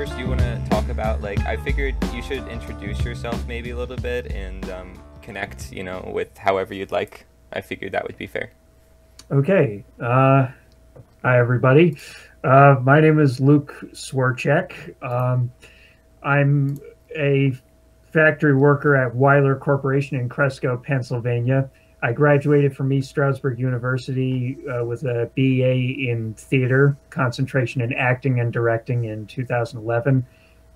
first you want to talk about, like, I figured you should introduce yourself maybe a little bit and connect, with however you'd like. I figured that would be fair. Okay. Hi, everybody. My name is Luke Swierczek. I'm a factory worker at Weiler Corporation in Cresco, Pennsylvania. I graduated from East Stroudsburg University with a BA in theater, concentration in acting and directing in 2011.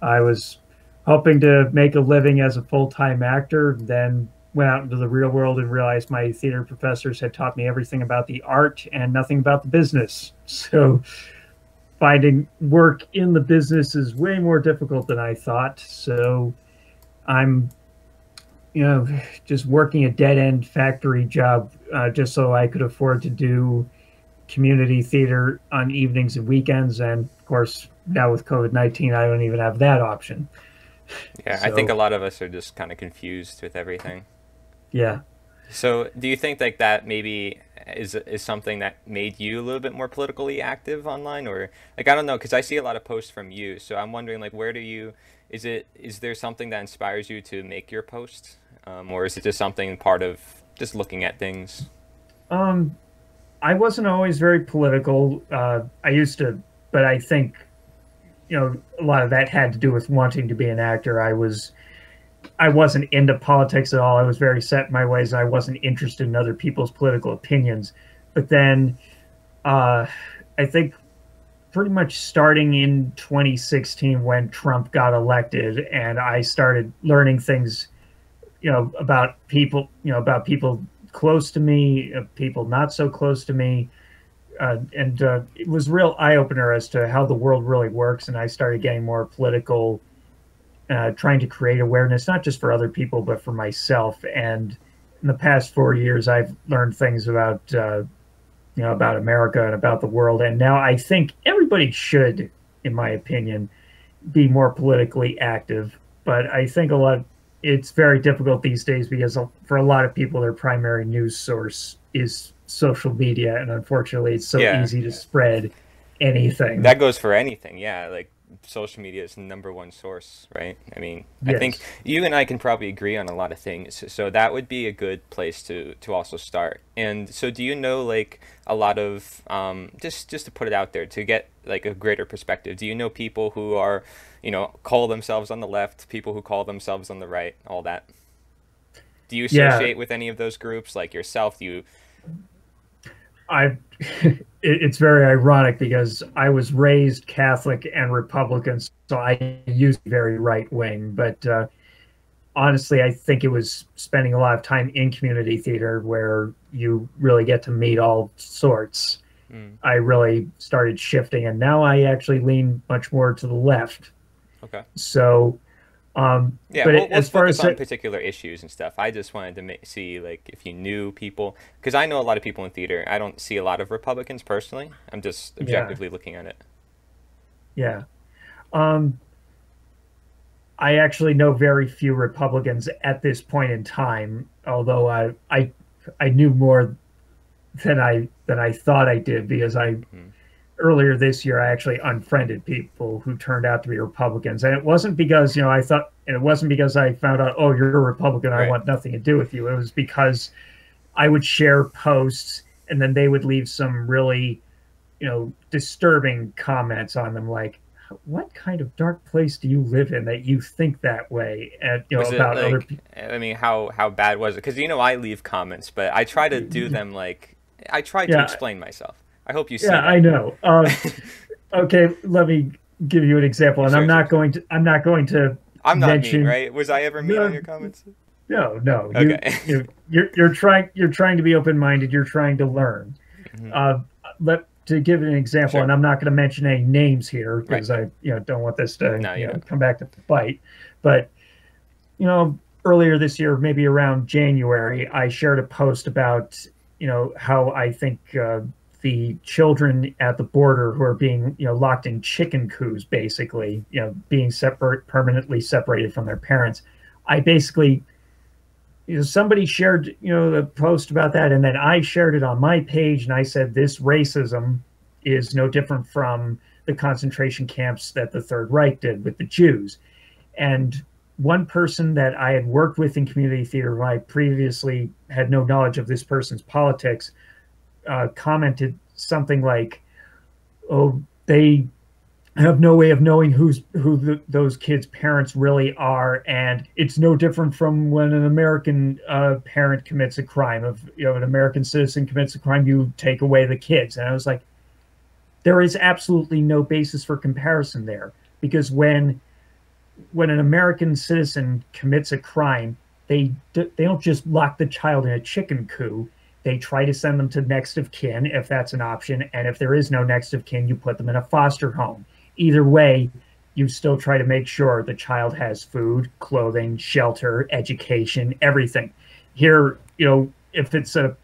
I was hoping to make a living as a full-time actor, then went out into the real world and realized my theater professors had taught me everything about the art and nothing about the business. So finding work in the business is way more difficult than I thought. So I'm just working a dead-end factory job just so I could afford to do community theater on evenings and weekends. And of course, now with COVID-19, I don't even have that option. Yeah, so, I think a lot of us are just kind of confused with everything. Yeah. So do you think like that maybe is something that made you a little bit more politically active online? Or like, I don't know, because I see a lot of posts from you. So I'm wondering, like, is there something that inspires you to make your posts? Or is it just something part of just looking at things? I wasn't always very political. I used to, but I think, a lot of that had to do with wanting to be an actor. I wasn't into politics at all. I was very set in my ways. I wasn't interested in other people's political opinions. But then I think pretty much starting in 2016 when Trump got elected and I started learning things about people, close to me, people not so close to me. And it was a real eye-opener as to how the world really works. And I started getting more political, trying to create awareness, not just for other people, but for myself. And in the past 4 years, I've learned things about, about America and about the world. And now I think everybody should, in my opinion, be more politically active. But I think it's very difficult these days because for a lot of people, their primary news source is social media. And unfortunately, it's so easy to spread anything. That goes for anything. Yeah. Like social media is the #1 source, right? I mean, yes. I think you and I can probably agree on a lot of things. So that would be a good place to also start. And so do you know, like, a lot of, just to put it out there, to get like a greater perspective, do you know people who are, call themselves on the left, people who call themselves on the right, all that? Do you associate with any of those groups, like yourself? It's very ironic because I was raised Catholic and Republican, so I used to be very right wing. But honestly, I think it was spending a lot of time in community theater where you really get to meet all sorts. I really started shifting, and now I actually lean much more to the left. Okay. So, yeah, but let's focus on particular issues and stuff. I just wanted to see, like, if you knew people, because I know a lot of people in theater. I don't see a lot of Republicans personally. I'm just objectively looking at it. Yeah. I actually know very few Republicans at this point in time, although I knew more than I thought I did, because earlier this year, I actually unfriended people who turned out to be Republicans. And it wasn't because, I thought, and it wasn't because I found out, oh, you're a Republican, I want nothing to do with you. It was because I would share posts and then they would leave some really, disturbing comments on them, like, what kind of dark place do you live in that you think that way? And, about other people. I mean, how bad was it? Because, I leave comments, but I try to do them like, I try to explain myself. I hope you see that. I know. Okay, let me give you an example, and I'm not going to. I'm not mention, mean, right? Was I ever mean on your comments? No. Okay. You're trying to be open-minded. You're trying to learn. To give an example, and I'm not going to mention any names here because I don't want this to come back to bite. But earlier this year, maybe around January, I shared a post about how I think the children at the border who are being locked in chicken coos, basically being permanently separated from their parents. I basically somebody shared the post about that, and then I shared it on my page, and I said this racism is no different from the concentration camps that the Third Reich did with the Jews. And one person that I had worked with in community theater, who I previously had no knowledge of this person's politics, commented something like, "Oh, they have no way of knowing those kids' parents really are, and it's no different from when an American parent commits a crime. If an American citizen commits a crime, you take away the kids." And I was like, there is absolutely no basis for comparison there, because when an American citizen commits a crime, they don't just lock the child in a chicken coop. They try to send them to next of kin if that's an option, and if there is no next of kin, you put them in a foster home. Either way, you still try to make sure the child has food, clothing, shelter, education, everything. Here, if it's a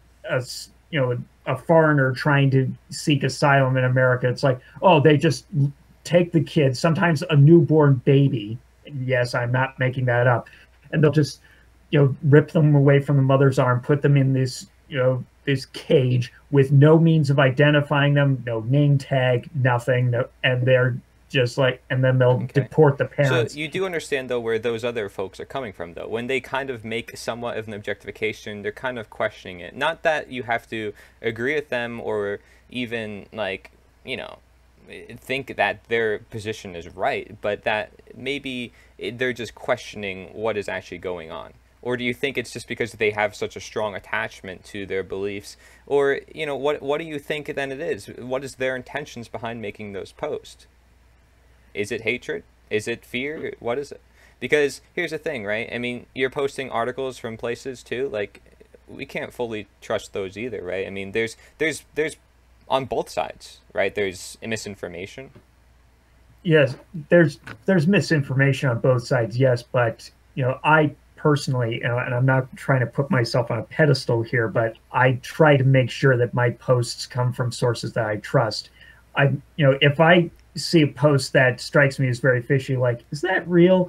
foreigner trying to seek asylum in America, it's like, oh, they just take the kid, sometimes a newborn baby. Yes, I'm not making that up. And they'll just, rip them away from the mother's arm, put them in this, this cage with no means of identifying them, no name tag, nothing. And they're just like, and then they'll deport the parents. So you do understand, though, where those other folks are coming from, though. When they kind of make somewhat of an objectification, they're kind of questioning it. Not that you have to agree with them or even, think that their position is right, but that maybe they're just questioning what is actually going on. Or do you think it's just because they have such a strong attachment to their beliefs? Or, what do you think then it is? What is their intentions behind making those posts? Is it hatred? Is it fear? What is it? Because here's the thing, right? I mean, you're posting articles from places too. Like, we can't fully trust those either, right? I mean, there's on both sides, right? There's misinformation. Yes, there's misinformation on both sides. Yes, but I personally, and I'm not trying to put myself on a pedestal here, but I try to make sure that my posts come from sources that I trust. If I see a post that strikes me as very fishy, like, is that real?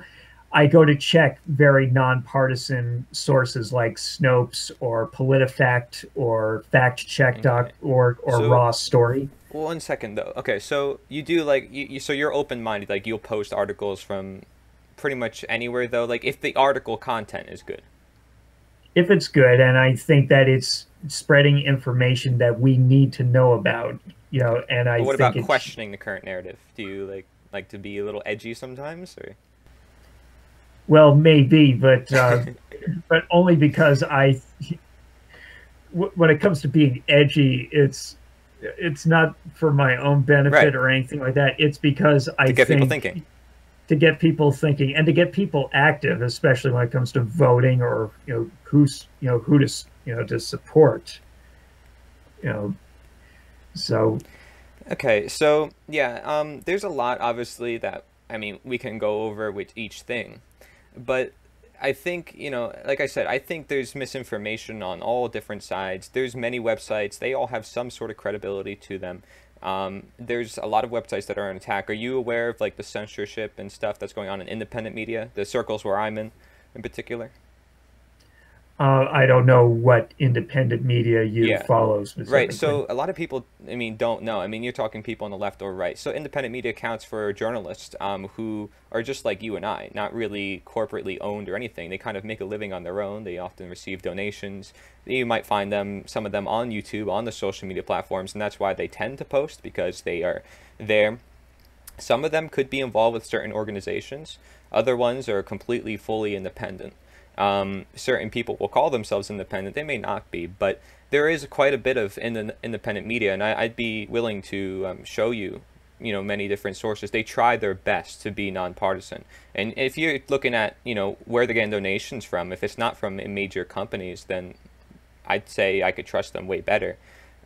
I go to check very nonpartisan sources like Snopes or PolitiFact or FactCheck or Raw Story. Well, 1 second though. Okay, so you do so you're open-minded, like you'll post articles from pretty much anywhere though, like if the article content is good. If it's good, and I think that it's spreading information that we need to know about, and I think. What about questioning the current narrative? Do you like to be a little edgy sometimes, or? Well, maybe, but but only because when it comes to being edgy, it's not for my own benefit or anything like that. It's because I think people thinking. To get people thinking and to get people active, especially when it comes to voting or who to support. So. Okay, so yeah, there's a lot obviously that we can go over with each thing, but I think like I said, I think there's misinformation on all different sides. There's many websites; they all have some sort of credibility to them. There's a lot of websites that are on attack. Are you aware of the censorship and stuff that's going on in independent media, the circles where I'm in particular? I don't know what independent media you follow specifically. Right, so a lot of people, don't know. You're talking people on the left or right. So independent media accounts for journalists who are just like you and I, not really corporately owned or anything. They kind of make a living on their own. They often receive donations. You might find some of them on YouTube, on the social media platforms, and that's why they tend to post, because they are there. Some of them could be involved with certain organizations. Other ones are completely, fully independent. Certain people will call themselves independent. They may not be, but there is quite a bit of independent media, and I'd be willing to show you, many different sources. They try their best to be nonpartisan. And if you're looking at, where they're getting donations from, if it's not from major companies, then I'd say I could trust them way better,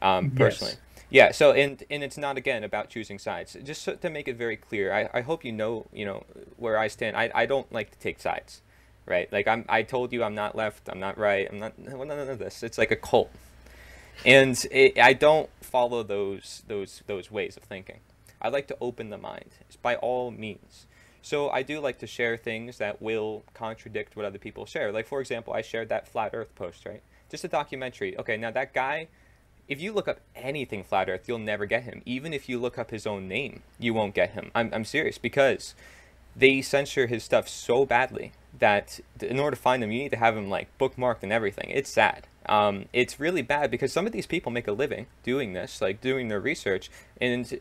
personally. Yes. Yeah, so, and it's not, again, about choosing sides. Just to make it very clear, I hope you know where I stand. I don't like to take sides. Right, like I told you, I'm not left, I'm not right, I'm not none of this. It's like a cult, and I don't follow those ways of thinking. I like to open the mind, by all means. So I do like to share things that will contradict what other people share. Like, for example, I shared that flat Earth post, right? Just a documentary. Okay, now that guy, if you look up anything flat Earth, you'll never get him. Even if you look up his own name, you won't get him. I'm serious, because they censor his stuff so badly that in order to find him, you need to have him like bookmarked and everything. It's sad. It's really bad because some of these people make a living doing this, like doing their research, and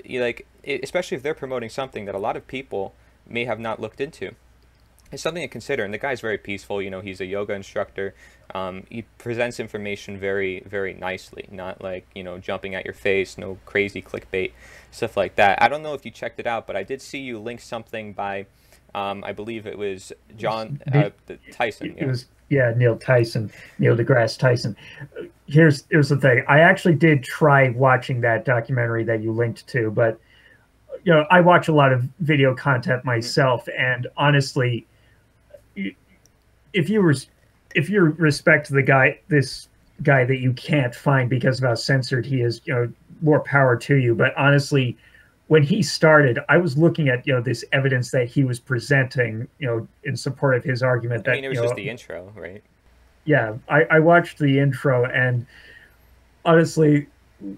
especially if they're promoting something that a lot of people may have not looked into. It's something to consider. And the guy's very peaceful. He's a yoga instructor. He presents information very, very nicely, not like, jumping at your face, no crazy clickbait, stuff like that. I don't know if you checked it out, but I did see you link something by, I believe it was John Tyson. It was, Neil deGrasse Tyson. Here's the thing. I actually did try watching that documentary that you linked to, but I watch a lot of video content myself, and honestly, if you respect this guy that you can't find because of how censored he is, more power to you. But honestly, when he started, I was looking at this evidence that he was presenting, in support of his argument. It was just the intro, right? Yeah, I watched the intro, and honestly,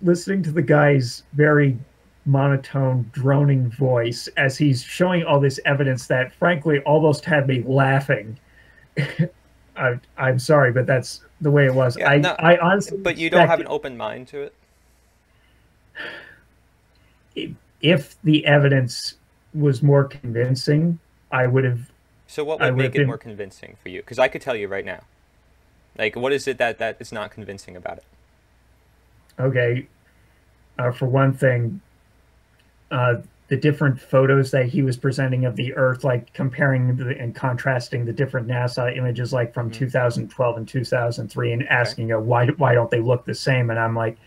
listening to the guy's very monotone, droning voice as he's showing all this evidence that, frankly, almost had me laughing. I'm sorry, but that's the way it was. Yeah, I honestly. But you don't have an open mind to it. If the evidence was more convincing, I would have. So what would make it more convincing for you? Because I could tell you right now. Like, what is it that is not convincing about it? Okay, for one thing, the different photos that he was presenting of the Earth, like comparing and contrasting the different NASA images, like from 2012 and 2003, and asking, why don't they look the same? And I'm like,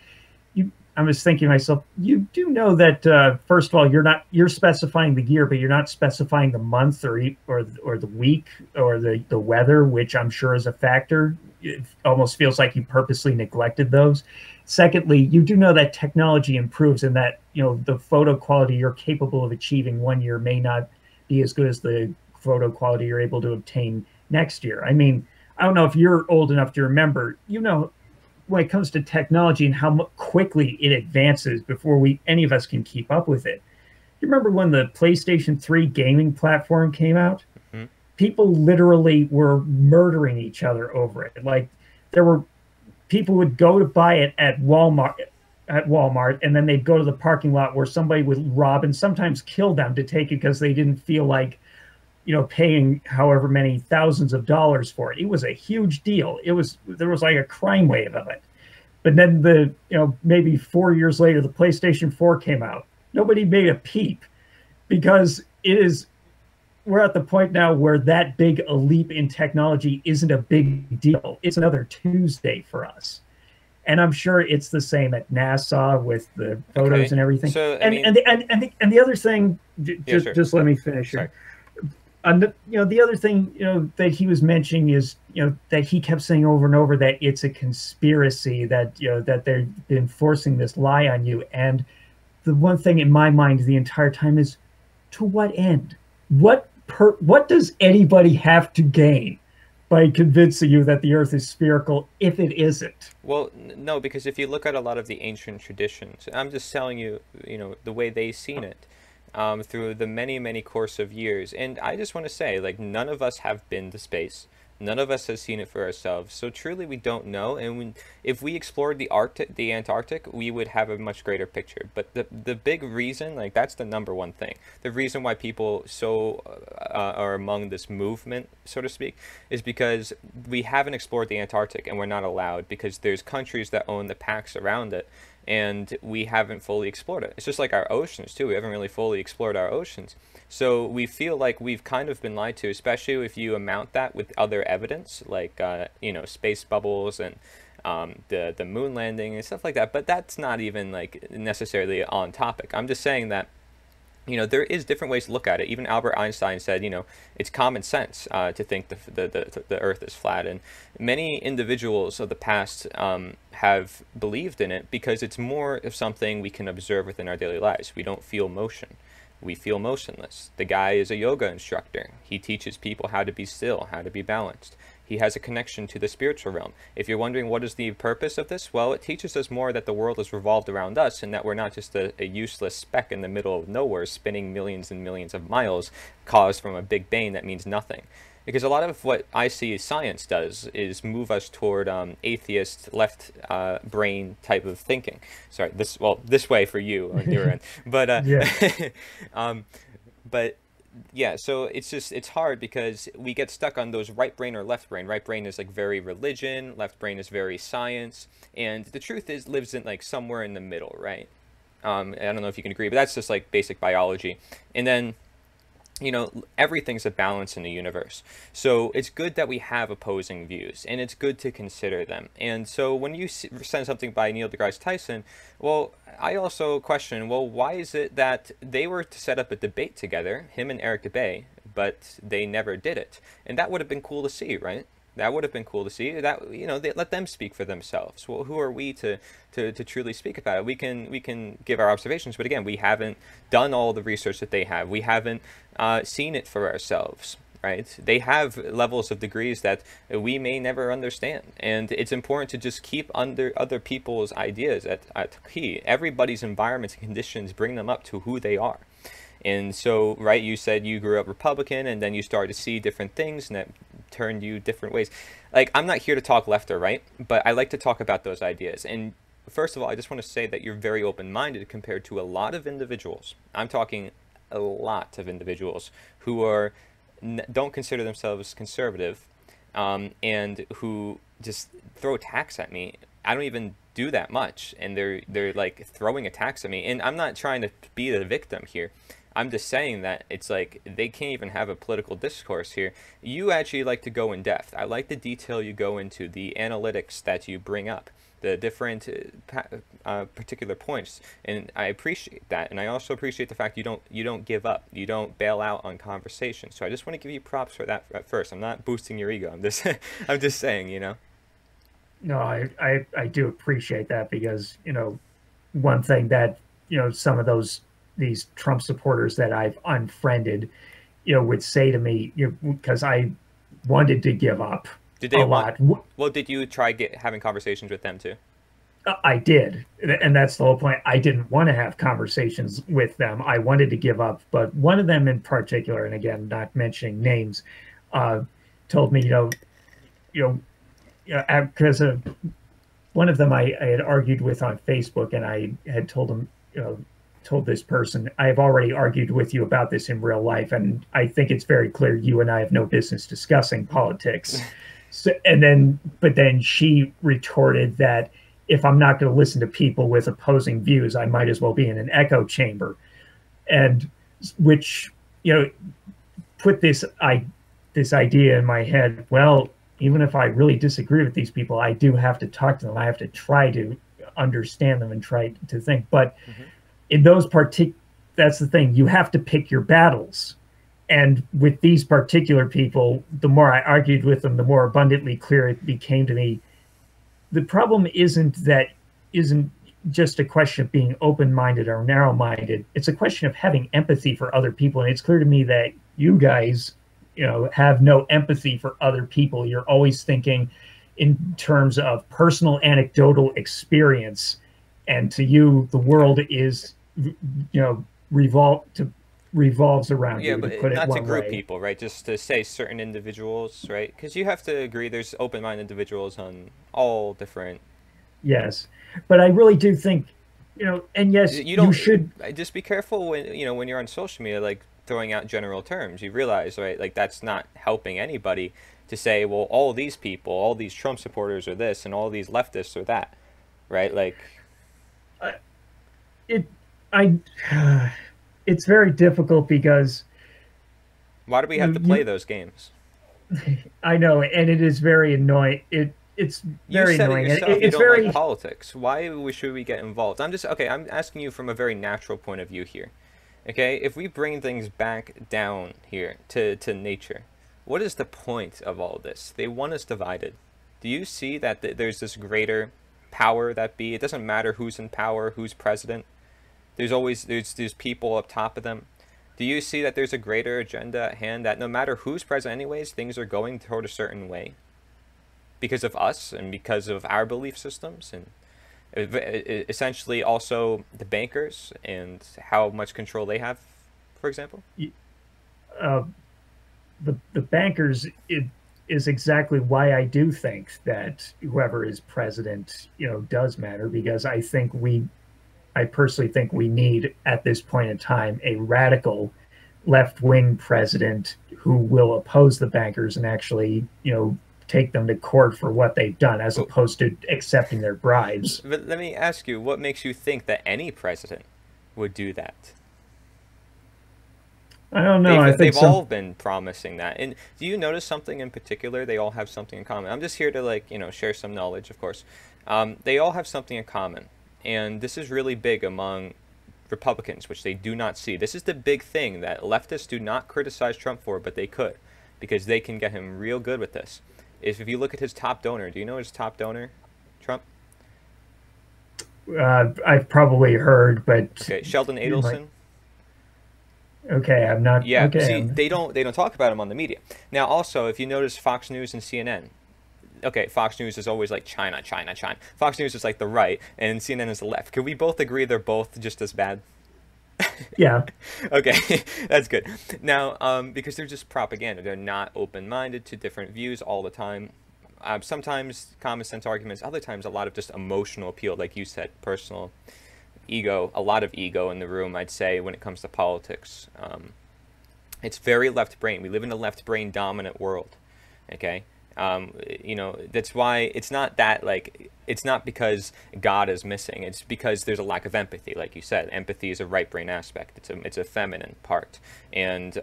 I was thinking to myself, you do know that first of all, you're specifying the year, but you're not specifying the month or the week or the weather, which I'm sure is a factor. It almost feels like you purposely neglected those. Secondly, you do know that technology improves, and that the photo quality you're capable of achieving one year may not be as good as the photo quality you're able to obtain next year. I mean, I don't know if you're old enough to remember, when it comes to technology and how quickly it advances before any of us can keep up with it. You remember when the PlayStation 3 gaming platform came out? Mm-hmm. People literally were murdering each other over it. Like, people would go to buy it at Walmart, and then they'd go to the parking lot where somebody would rob and sometimes kill them to take it because they didn't feel like, paying however many thousands of dollars for it. It was a huge deal. There was like a crime wave of it. But then maybe 4 years later, the PlayStation 4 came out. Nobody made a peep, because we're at the point now where that big a leap in technology isn't a big deal. It's another Tuesday for us. And I'm sure it's the same at NASA with the photos and everything. So, and the other thing, just let me finish here. The other thing, that he was mentioning is, that he kept saying over and over that it's a conspiracy, that, that they've been forcing this lie on you. And the one thing in my mind the entire time is, to what end? What does anybody have to gain by convincing you that the Earth is spherical if it isn't? Well, no, because if you look at a lot of the ancient traditions, I'm just telling you, the way they've seen it. Through the many, many course of years. And I just want to say, like, none of us have been to space. None of us has seen it for ourselves. So truly, we don't know. And if we explored the Antarctic, we would have a much greater picture. But the big reason, like, that's the number one thing. The reason why people are among this movement, so to speak, is because we haven't explored the Antarctic, and we're not allowed, because there's countries that own the packs around it, and we haven't fully explored it. It's just like our oceans too. We haven't really fully explored our oceans. So we feel like we've kind of been lied to, especially if you amount that with other evidence, like space bubbles and the moon landing and stuff like that. But that's not even like necessarily on topic. I'm just saying that there is different ways to look at it. Even Albert Einstein said, it's common sense to think the Earth is flat. And many individuals of the past have believed in it because it's more of something we can observe within our daily lives. We don't feel motion. We feel motionless. The guy is a yoga instructor. He teaches people how to be still, how to be balanced. He has a connection to the spiritual realm. If you're wondering what is the purpose of this, well, it teaches us more that the world is revolved around us and that we're not just a useless speck in the middle of nowhere spinning millions and millions of miles caused from a big bang that means nothing. Because a lot of what I see science does is move us toward atheist, left brain type of thinking. Sorry, this way for you on your end. But, Yeah. but yeah, so it's hard because we get stuck on those right brain or left brain. Right brain is like very religion, left brain is very science, and the truth is lives in like somewhere in the middle, right? I don't know if you can agree, but that's just like basic biology. And then, you know, everything's a balance in the universe. So it's good that we have opposing views, and it's good to consider them. And so when you send something by Neil deGrasse Tyson, well, I also question, well, why is it that they were to set up a debate together, him and Eric Dubay, but they never did it? And that would have been cool to see, right? That would have been cool to see. That, you know, they let them speak for themselves. Well, who are we to truly speak about it? We can give our observations, but again, we haven't done all the research that they have. We haven't seen it for ourselves, right? They have levels of degrees that we may never understand, and it's important to just keep under other people's ideas at key. Everybody's environments and conditions bring them up to who they are. And so, right, you said you grew up Republican and then you started to see different things and that turned you different ways. Like, I'm not here to talk left or right, but I like to talk about those ideas. And first of all, I just want to say that you're very open-minded compared to a lot of individuals. I'm talking a lot of individuals who are don't consider themselves conservative and who just throw attacks at me. I don't even do that much, and they're like throwing attacks at me. And I'm not trying to be the victim here. I'm just saying that it's like they can't even have a political discourse here. You actually like to go in depth. I like the detail you go into, the analytics that you bring up, the different particular points, and I appreciate that. And I also appreciate the fact you don't give up. You don't bail out on conversation. So I just want to give you props for that at first. I'm not boosting your ego. I'm just I'm just saying, you know. No, I do appreciate that, because, you know, one thing that, you know, some of these Trump supporters that I've unfriended, you know, would say to me, you know, because I wanted to give up Did they a lot. Well, did you try having conversations with them too? I did, and that's the whole point. I didn't want to have conversations with them. I wanted to give up, but one of them in particular, and again, not mentioning names, told me, because one of them I had argued with on Facebook, and I had told him, told this person, I've already argued with you about this in real life, and I think it's very clear you and I have no business discussing politics. So, but then she retorted that if I'm not going to listen to people with opposing views, I might as well be in an echo chamber, and which, you know, put this idea in my head. Well, even if I really disagree with these people, I do have to talk to them. I have to try to understand them and try to think. But in those that's the thing. You have to pick your battles. And with these particular people, the more I argued with them, the more abundantly clear it became to me. The problem isn't just a question of being open-minded or narrow-minded. It's a question of having empathy for other people. And it's clear to me that you guys, you know, have no empathy for other people. You're always thinking in terms of personal anecdotal experience. And to you, the world is, you know, revolves around you, but to put it not one to group way. people, right? Just to say certain individuals, right? Because you have to agree there's open-minded individuals on all different. Yes, but I really do think, you know, and yes, you should just be careful when, you know, when you're on social media, like throwing out general terms. You realize, right? Like that's not helping anybody to say, well, all these people, all these Trump supporters are this, and all these leftists are that, right? Like, it's very difficult because why do we have to play those games? I know, and it is very annoying. It's very annoying. You said it yourself, it's you very don't like politics. Why should we get involved? I'm asking you from a very natural point of view here. Okay, if we bring things back down here to nature, what is the point of all this? They want us divided. Do you see that there's this greater power that be? It doesn't matter who's in power, who's president. There's people up top of them. Do you see that there's a greater agenda at hand, that no matter who's president anyways, things are going toward a certain way? because of us and because of our belief systems, and essentially also the bankers and how much control they have, for example? Uh, the bankers, it is exactly why I do think that whoever is president, does matter, because I personally think we need at this point in time a radical left wing president who will oppose the bankers and actually, take them to court for what they've done, as But, opposed to accepting their bribes. but let me ask you, what makes you think that any president would do that? I don't know. They've all been promising that. And do you notice something in particular? They all have something in common. I'm just here to, like, share some knowledge, of course. They all have something in common. And this is really big among Republicans, which they do not see. This is the big thing that leftists do not criticize Trump for, but they could, because they can get him real good with this. If you look at his top donor, do you know his top donor, Trump? I've probably heard, but Okay, Sheldon Adelson. Okay, I'm not. Yeah, okay. see, they don't talk about him on the media. Now, also, if you notice Fox News and CNN, okay, Fox News is always like China, China, China. Fox News is like the right, and CNN is the left. Can we both agree they're both just as bad? Yeah. Okay, that's good. Now, because they're just propaganda. They're not open-minded to different views all the time. Sometimes common sense arguments, other times a lot of just emotional appeal, like you said, personal ego, a lot of ego in the room, I'd say, when it comes to politics. It's very left brain. We live in a left brain dominant world, okay? That's why it's not that, like, it's not because God is missing. It's because there's a lack of empathy, like you said. Empathy is a right brain aspect. It's a feminine part, and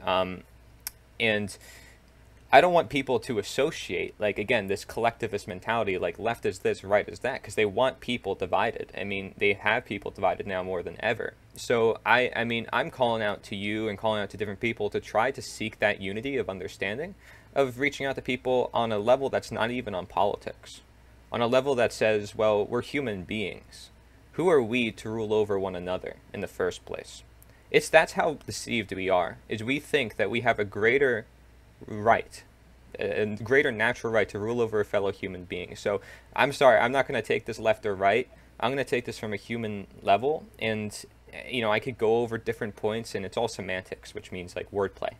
I don't want people to associate, like, again, this collectivist mentality, like left is this, right is that, because they want people divided. I mean, they have people divided now more than ever. So I mean, I'm calling out to you and calling out to different people to try to seek that unity of understanding, of reaching out to people on a level that's not even on politics, on a level that says, well, we're human beings. Who are we to rule over one another in the first place? That's how deceived we are, is we think that we have a greater right, a greater natural right to rule over a fellow human being. So I'm sorry, I'm not going to take this left or right. I'm going to take this from a human level, and I could go over different points, and it's all semantics, which means like wordplay.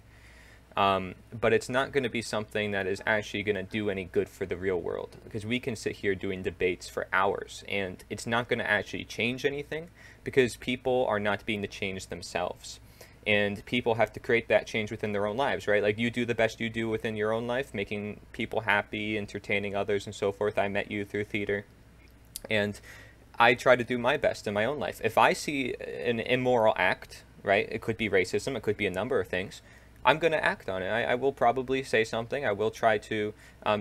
But it's not going to be something that is actually going to do any good for the real world, because we can sit here doing debates for hours, and it's not going to actually change anything, because people are not being to change themselves. And people have to create that change within their own lives, right? Like, you do the best you do within your own life, making people happy, entertaining others, and so forth. I met you through theater, and I try to do my best in my own life. If I see an immoral act, right? It could be racism, it could be a number of things. I'm going to act on it. I will probably say something. I will try to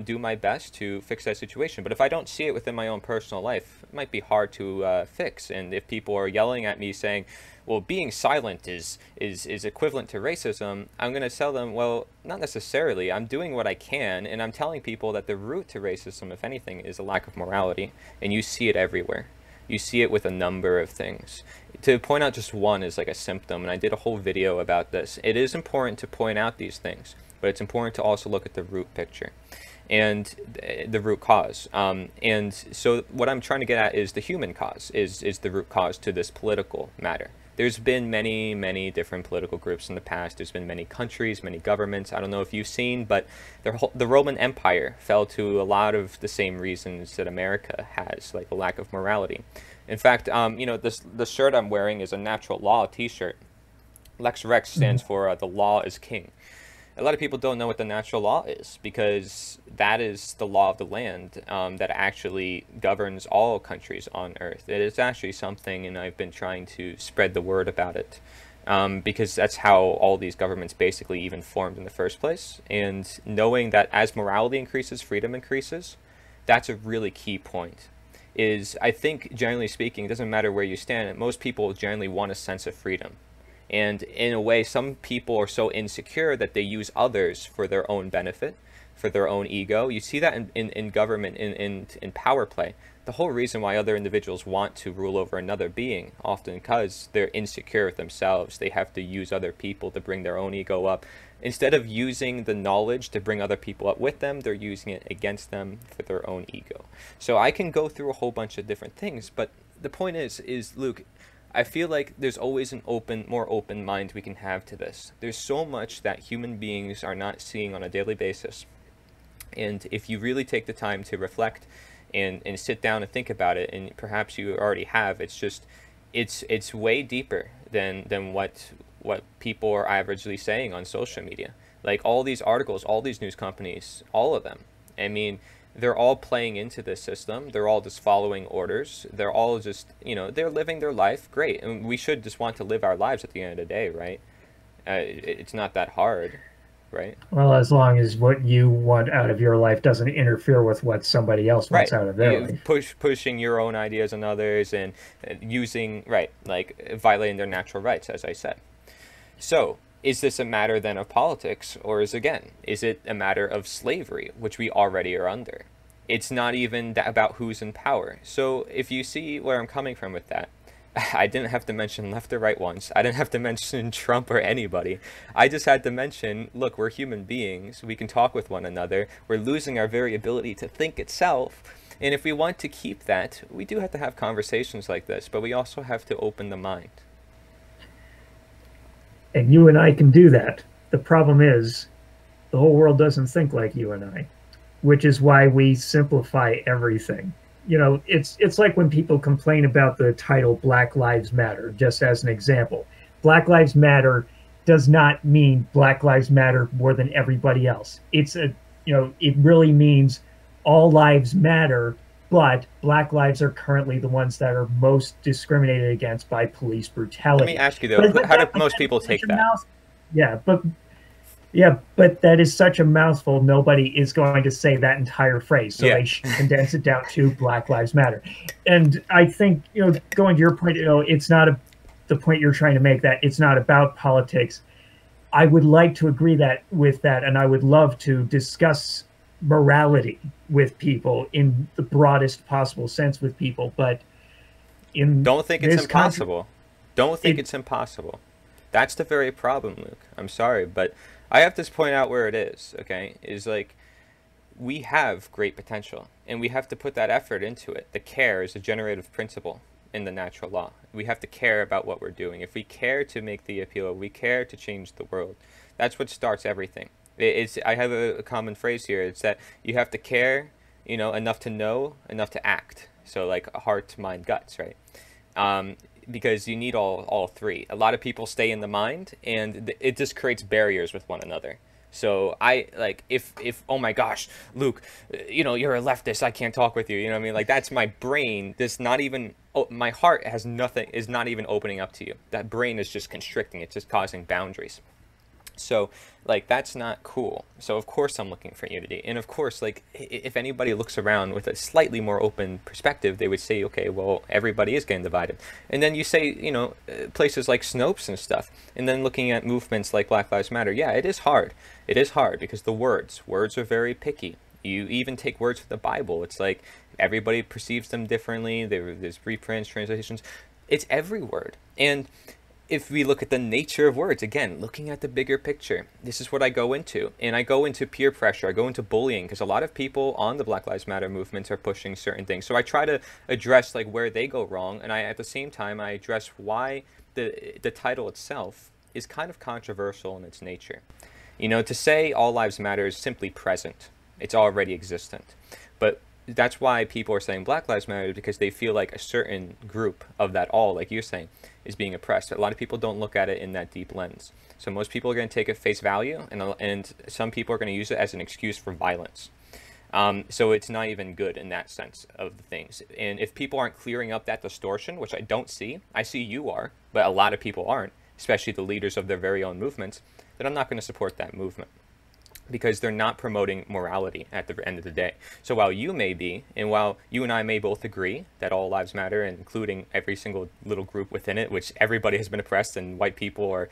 do my best to fix that situation. But if I don't see it within my own personal life, it might be hard to fix. And if people are yelling at me saying, well, being silent is equivalent to racism, I'm going to tell them, well, not necessarily. I'm doing what I can, and I'm telling people that the root to racism, if anything, is a lack of morality, and you see it everywhere. You see it with a number of things. To point out just one is like a symptom, and I did a whole video about this. It is important to point out these things, but it's important to also look at the root picture and the root cause. And so what I'm trying to get at is the human cause, is the root cause to this political matter. There's been many, many different political groups in the past. There's been many countries, many governments. I don't know if you've seen, but the Roman Empire fell to a lot of the same reasons that America has, like a lack of morality. In fact, the shirt I'm wearing is a Natural Law t-shirt. Lex Rex stands for the law is king. A lot of people don't know what the natural law is, because that is the law of the land that actually governs all countries on Earth. It is actually something, and I've been trying to spread the word about it, because that's how all these governments basically even formed in the first place. And knowing that as morality increases, freedom increases, that's a really key point. I think, generally speaking, it doesn't matter where you stand, most people generally want a sense of freedom. And in a way, some people are so insecure that they use others for their own benefit. for their own ego. You see that in government, in power play. The whole reason why other individuals want to rule over another being, often because they're insecure with themselves. They have to use other people to bring their own ego up. Instead of using the knowledge to bring other people up with them, they're using it against them for their own ego. So I can go through a whole bunch of different things, but the point is Luke, I feel like there's always an more open mind we can have to this. There's so much that human beings are not seeing on a daily basis. And if you really take the time to reflect and sit down and think about it, and perhaps you already have, it's just, it's way deeper than what people are averagely saying on social media. Like all these articles, all these news companies, all of them, I mean, they're all playing into this system. They're all just following orders. They're all just, they're living their life. Great. And we should just want to live our lives at the end of the day, right? It's not that hard, right? Well, as long as what you want out of your life doesn't interfere with what somebody else wants out of their life. Pushing your own ideas on others and using, like violating their natural rights, as I said. So, is this a matter then of politics, or is it a matter of slavery, which we already are under? It's not even about who's in power. So if you see where I'm coming from with that, I didn't have to mention left or right once. I didn't have to mention Trump or anybody. I just had to mention, look, we're human beings. We can talk with one another. We're losing our very ability to think itself. And if we want to keep that, we do have to have conversations like this, but we also have to open the mind. And you and I can do that. The problem is, the whole world doesn't think like you and I, which is why we simplify everything. It's like when people complain about the title Black Lives Matter, just as an example. Black Lives Matter does not mean Black Lives Matter more than everybody else. It really means all lives matter, but Black lives are currently the ones that are most discriminated against by police brutality. Let me ask you though, how do most people take that? But that is such a mouthful. Nobody is going to say that entire phrase, so they should condense it down to Black Lives Matter. And I think, going to your point, it's not the point you're trying to make, that it's not about politics. I would like to agree with that, and I would love to discuss morality with people in the broadest possible sense with people, but don't think it's impossible. Don't think it's impossible. That's the very problem, Luke. I'm sorry, but I have to point out where it is, okay? Is like, we have great potential, and we have to put that effort into it. The care is a generative principle in the natural law. We have to care about what we're doing. If we care to make the appeal, we care to change the world. That's what starts everything. I have a common phrase here. It's that you have to care, enough to know, enough to act. So like heart, mind, guts, right? Because you need all three. A lot of people stay in the mind, and it just creates barriers with one another. So if oh my gosh, Luke, you're a leftist, I can't talk with you. You know what I mean? Like, that's my brain. This not even, my heart is not even opening up to you. That brain is just constricting. It's just causing boundaries. So that's not cool. So of course I'm looking for unity. And of course, if anybody looks around with a slightly more open perspective, they would say, okay, well, everybody is getting divided. And then you say, places like Snopes and stuff, and then looking at movements like Black Lives Matter. Yeah, it is hard. It is hard because the words are very picky. You even take words from the Bible. It's like everybody perceives them differently. There's reprints, translations. It's every word. And if we look at the nature of words, again, looking at the bigger picture, this is what I go into. And I go into peer pressure. I go into bullying, because a lot of people on the Black Lives Matter movements are pushing certain things. So I try to address where they go wrong. And at the same time, I address why the title itself is kind of controversial in its nature. To say all lives matter is simply present. It's already existent. But that's why people are saying Black Lives Matter, because they feel like a certain group of that all, like you're saying, is being oppressed. A lot of people don't look at it in that deep lens. So most people are going to take it face value, and some people are going to use it as an excuse for violence. So it's not even good in that sense of the things. And if people aren't clearing up that distortion, which I don't see, I see you are, but a lot of people aren't, especially the leaders of their very own movements, then I'm not going to support that movement, because they're not promoting morality at the end of the day. So while you may be, and while you and I may both agree that all lives matter, including every single little group within it, which everybody has been oppressed, and white people are,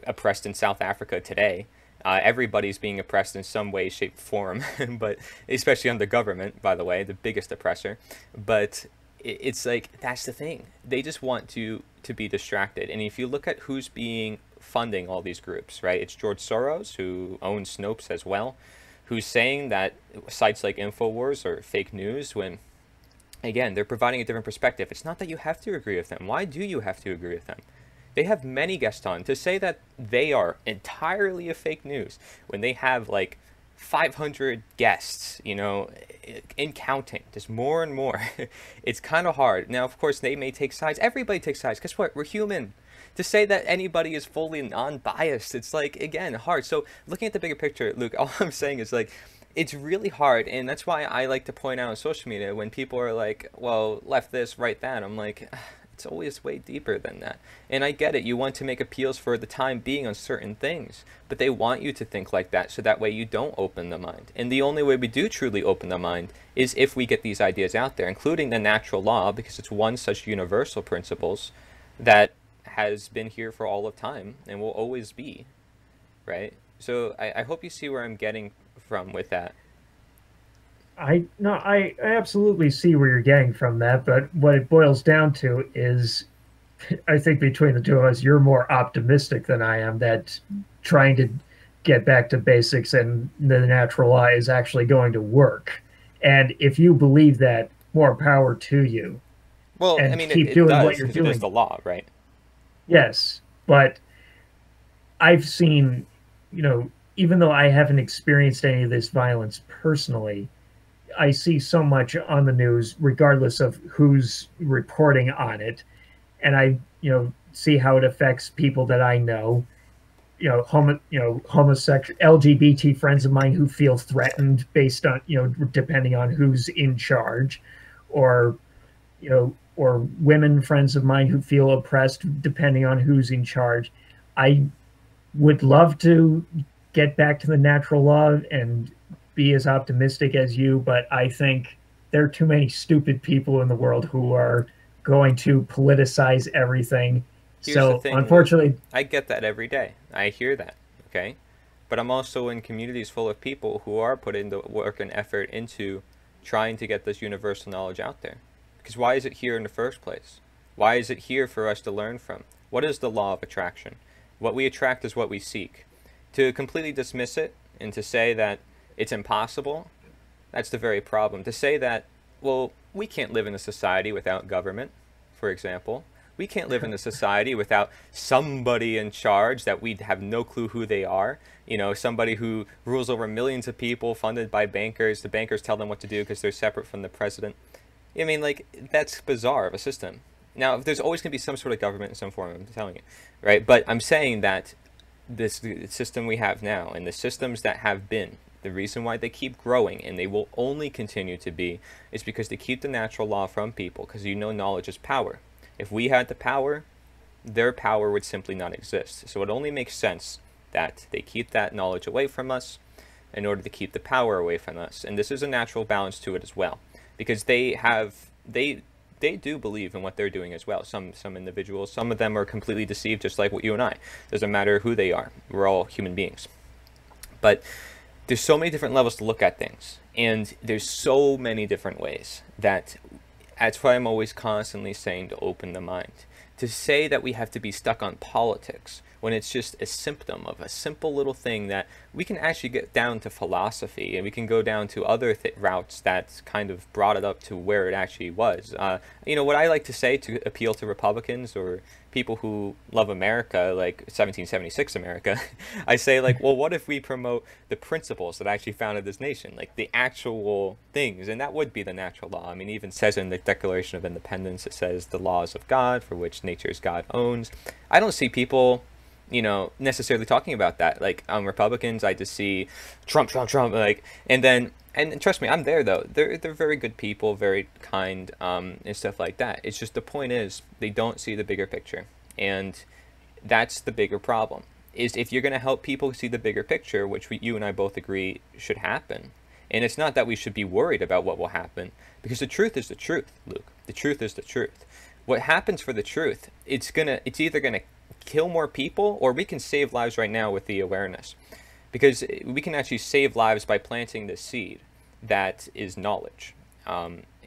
oppressed in South Africa today, Everybody's being oppressed in some way, shape, form, but especially under government, by the way, the biggest oppressor. But it's like, that's the thing. They just want to be distracted. And if you look at who's being funding all these groups, right? It's George Soros, who owns Snopes as well, who's saying that sites like InfoWars are fake news when, again, they're providing a different perspective. It's not that you have to agree with them. Why do you have to agree with them? They have many guests on. To say that they are entirely a fake news when they have like 500 guests, you know, in counting, just more and more, it's kind of hard. Now, of course, they may take sides. Everybody takes sides. Guess what? We're human. To say that anybody is fully non-biased, it's like, again, hard. So looking at the bigger picture, Luke, all I'm saying is like, it's really hard. And that's why I like to point out on social media when people are like, well, left this, right that. I'm like, it's always way deeper than that. And I get it. You want to make appeals for the time being on certain things, but they want you to think like that so that way you don't open the mind. And the only way we do truly open the mind is if we get these ideas out there, including the natural law, because it's one such universal principles that has been here for all of time and will always be, right? So I hope you see where I'm getting from with that. I absolutely see where you're getting from that, but what it boils down to is, I think between the two of us, you're more optimistic than I am that trying to get back to basics and the natural law is actually going to work. And if you believe that, more power to you. Well, and I mean, keep it doing does, what you're because it is doing. the law, right? Yes, but I've seen, even though I haven't experienced any of this violence personally, I see so much on the news, regardless of who's reporting on it, and I, see how it affects people that I know, homosexual, LGBT friends of mine who feel threatened based on, depending on who's in charge, or, or women friends of mine who feel oppressed depending on who's in charge. I would love to get back to the natural law and be as optimistic as you, but I think there are too many stupid people in the world who are going to politicize everything. Here's the So thing, unfortunately, I get that every day. I hear that, okay? But I'm also in communities full of people who are putting the work and effort into trying to get this universal knowledge out there. Because why is it here in the first place? Why is it here for us to learn from? What is the law of attraction? What we attract is what we seek. To completely dismiss it and to say that it's impossible, that's the very problem. To say that, well, we can't live in a society without government, for example. We can't live in a society without somebody in charge that we have no clue who they are. Somebody who rules over millions of people, funded by bankers. The bankers tell them what to do because they're separate from the president. I mean, like, that's bizarre of a system. Now, there's always going to be some sort of government in some form, I'm telling you, right? But I'm saying that this system we have now and the systems that have been, the reason why they keep growing and they will only continue to be is because they keep the natural law from people, because knowledge is power. If we had the power, their power would simply not exist. So it only makes sense that they keep that knowledge away from us in order to keep the power away from us. And this is a natural balance to it as well, because they do believe in what they're doing as well. Some individuals, some of them are completely deceived, just like what you and I. Doesn't matter who they are. We're all human beings. But there's so many different levels to look at things, and there's so many different ways that's why I'm always constantly saying to open the mind. To say that we have to be stuck on politics when it's just a symptom of a simple little thing that we can actually get down to philosophy, and we can go down to other routes that kind of brought it up to where it actually was. What I like to say to appeal to Republicans or people who love America, like 1776 America, I say, like, well, what if we promote the principles that actually founded this nation, like the actual things, and that would be the natural law. I mean, it even says in the Declaration of Independence, it says the laws of God for which nature's God owns. I don't see people necessarily talking about that. Like, Republicans, I just see Trump, like, and trust me, I'm there though. They're very good people, very kind, and stuff like that. It's just the point is they don't see the bigger picture, and that's the bigger problem. Is if you're going to help people see the bigger picture, which you and I both agree should happen, and it's not that we should be worried about what will happen, because the truth is the truth, Luke. The truth is the truth. What happens for the truth, it's either gonna kill more people, or we can save lives right now with the awareness. because we can actually save lives by planting the seed that is knowledge,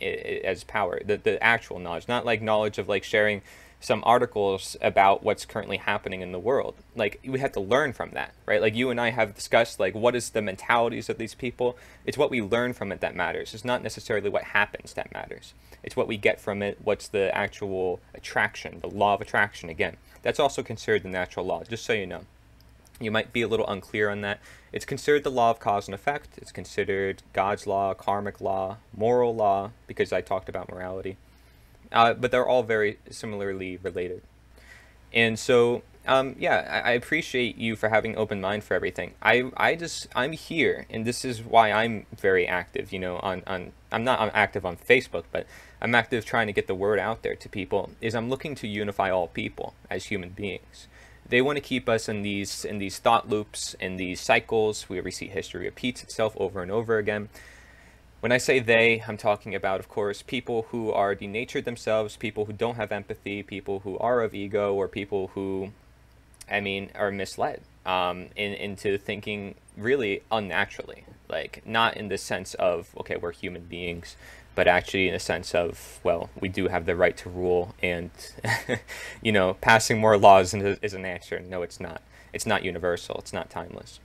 as power, the actual knowledge, not like knowledge of like sharing some articles about what's currently happening in the world. Like, we have to learn from that, right? Like, you and I have discussed, like, what is the mentalities of these people. It's what we learn from it that matters. It's not necessarily what happens that matters. It's what we get from it. What's the actual attraction, the law of attraction. Again, that's also considered the natural law, just so you know. You might be a little unclear on that. It's considered the law of cause and effect. It's considered God's law, karmic law, moral law, because I talked about morality. But they're all very similarly related. And so, yeah, I appreciate you for having an open mind for everything. I'm here, and this is why I'm very active, you know, I'm not active on Facebook, but I'm active trying to get the word out there to people, is I'm looking to unify all people as human beings. They want to keep us in these thought loops, in these cycles where we see history repeats itself over and over again. When I say they, I'm talking about, of course, people who are denatured themselves, people who don't have empathy, people who are of ego, or people who, I mean, are misled into thinking really unnaturally. Like, not in the sense of, okay, we're human beings, but actually in a sense of, well, we do have the right to rule, and, you know, passing more laws is an answer. No, it's not. It's not universal. It's not timeless.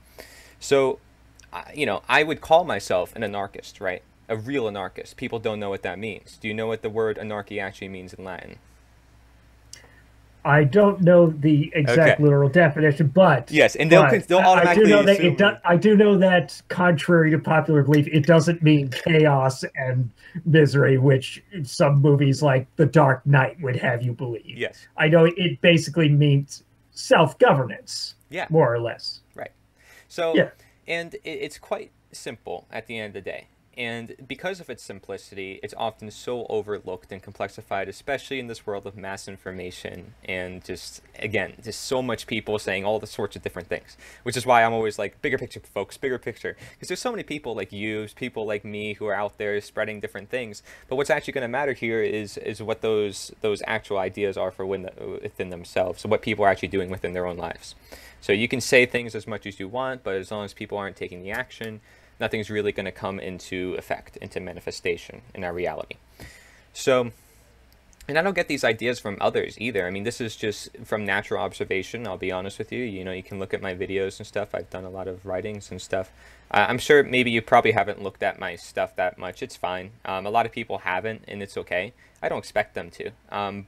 So, you know, I would call myself an anarchist, right? A real anarchist. People don't know what that means. Do you know what the word anarchy actually means in Latin? I don't know the exact literal definition, but yes, and they'll automatically I do know that, contrary to popular belief, it doesn't mean chaos and misery, which some movies like The Dark Knight would have you believe. Yes, I know it basically means self-governance. Yeah, more or less. Right. So, yeah, and it's quite simple at the end of the day. And because of its simplicity, it's often so overlooked and complexified, especially in this world of mass information and just, again, just so much people saying all the sorts of different things, which is why I'm always like, bigger picture, folks, bigger picture. Because there's so many people like you, people like me who are out there spreading different things. But what's actually going to matter here is what those actual ideas are for within themselves, so what people are actually doing within their own lives. So you can say things as much as you want, but as long as people aren't taking the action, nothing's really going to come into effect, into manifestation in our reality. So, and I don't get these ideas from others either. I mean, this is just from natural observation, I'll be honest with you. You know, you can look at my videos and stuff. I've done a lot of writings and stuff. I'm sure maybe you probably haven't looked at my stuff that much. It's fine. A lot of people haven't, and it's okay. I don't expect them to.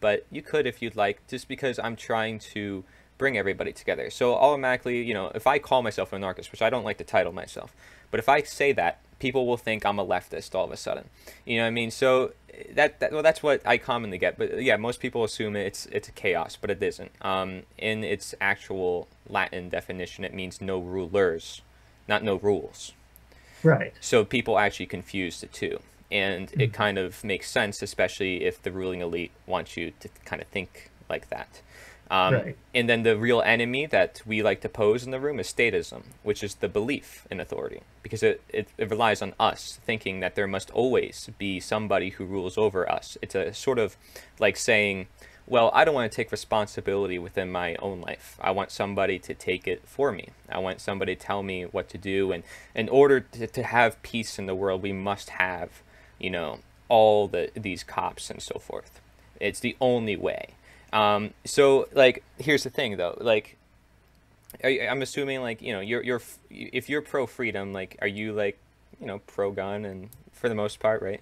But you could if you'd like, just because I'm trying to bring everybody together. So automatically, you know, if I call myself an anarchist, which I don't like to title myself, but if I say that, people will think I'm a leftist all of a sudden. You know what I mean? So well, that's what I commonly get. But yeah, most people assume it's a chaos, but it isn't. In its actual Latin definition, it means no rulers, not no rules. Right. So people actually confuse the two. And it kind of makes sense, especially if the ruling elite wants you to kind of think like that. Right. And then the real enemy that we like to pose in the room is statism, which is the belief in authority, because it relies on us thinking that there must always be somebody who rules over us. It's a sort of like saying, well, I don't want to take responsibility within my own life. I want somebody to take it for me. I want somebody to tell me what to do. And in order to have peace in the world, we must have, you know, all these cops and so forth. It's the only way. So like, here's the thing though, like, I'm assuming like, you know, if you're pro freedom, like, are you like, you know, pro gun and for the most part, right?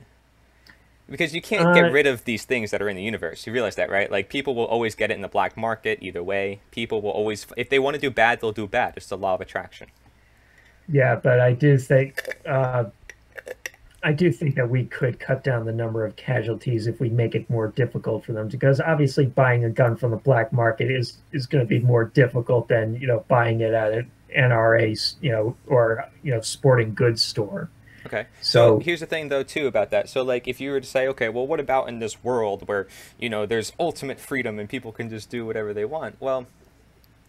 Because you can't get rid of these things that are in the universe. You realize that, right? Like, people will always get it in the black market either way. People will always, if they want to do bad, they'll do bad. It's the law of attraction. Yeah, but I do think that we could cut down the number of casualties if we make it more difficult for them, because obviously buying a gun from the black market is going to be more difficult than, you know, buying it at an NRA, you know, or, you know, sporting goods store. Okay. So here's the thing though too about that. So like, if you were to say, okay, well, what about in this world where, you know, there's ultimate freedom and people can just do whatever they want? Well,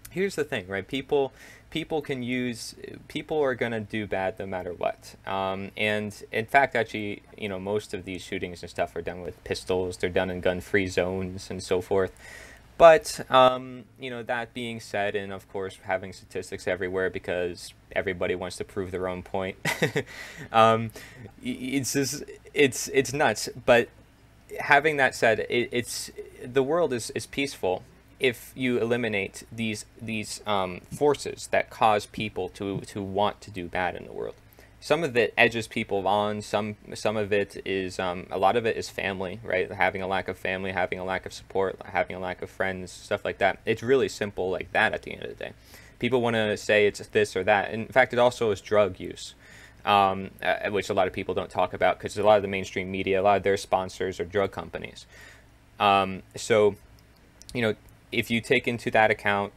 here's the thing, right? People are going to do bad no matter what. And in fact, actually, you know, most of these shootings and stuff are done with pistols. They're done in gun-free zones and so forth. But that being said, and of course having statistics everywhere because everybody wants to prove their own point, um, it's just it's nuts. But having that said, it's the world is peaceful if you eliminate these forces that cause people to want to do bad in the world. Some of it edges people on. Some of it is a lot of it is family, right? Having a lack of family, having a lack of support, having a lack of friends, stuff like that. It's really simple like that at the end of the day. People want to say it's this or that. In fact, it also is drug use, which a lot of people don't talk about because a lot of the mainstream media, a lot of their sponsors are drug companies. So, if you take into that account,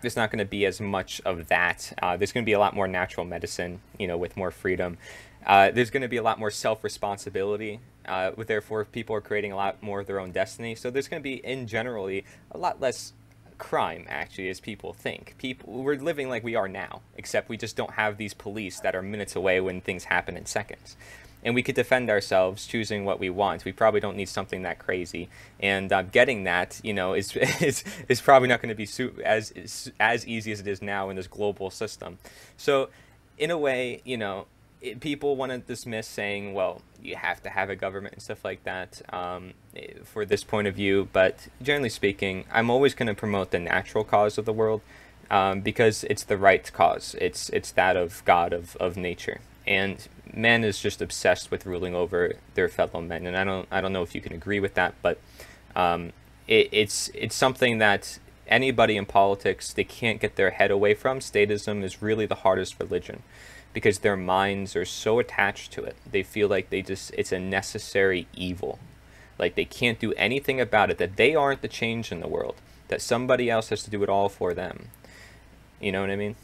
there's not going to be as much of that. There's going to be a lot more natural medicine, with more freedom. There's going to be a lot more self-responsibility. Therefore, people are creating a lot more of their own destiny. So there's going to be, in generally, a lot less crime, actually, as people think. We're living like we are now, except we just don't have these police that are minutes away when things happen in seconds. And we could defend ourselves choosing what we want. We probably don't need something that crazy. And getting that, is probably not going to be as easy as it is now in this global system. So, in a way, people want to dismiss saying, well, you have to have a government and stuff like that for this point of view. But generally speaking, I'm always going to promote the natural cause of the world because it's the right cause. It's that of God, of nature. And man is just obsessed with ruling over their fellow men, and I don't know if you can agree with that, but it's something that anybody in politics, they can't get their head away from. Statism is really the hardest religion because their minds are so attached to it. They feel like it's a necessary evil, like they can't do anything about it, that they aren't the change in the world, that somebody else has to do it all for them. You know what I mean?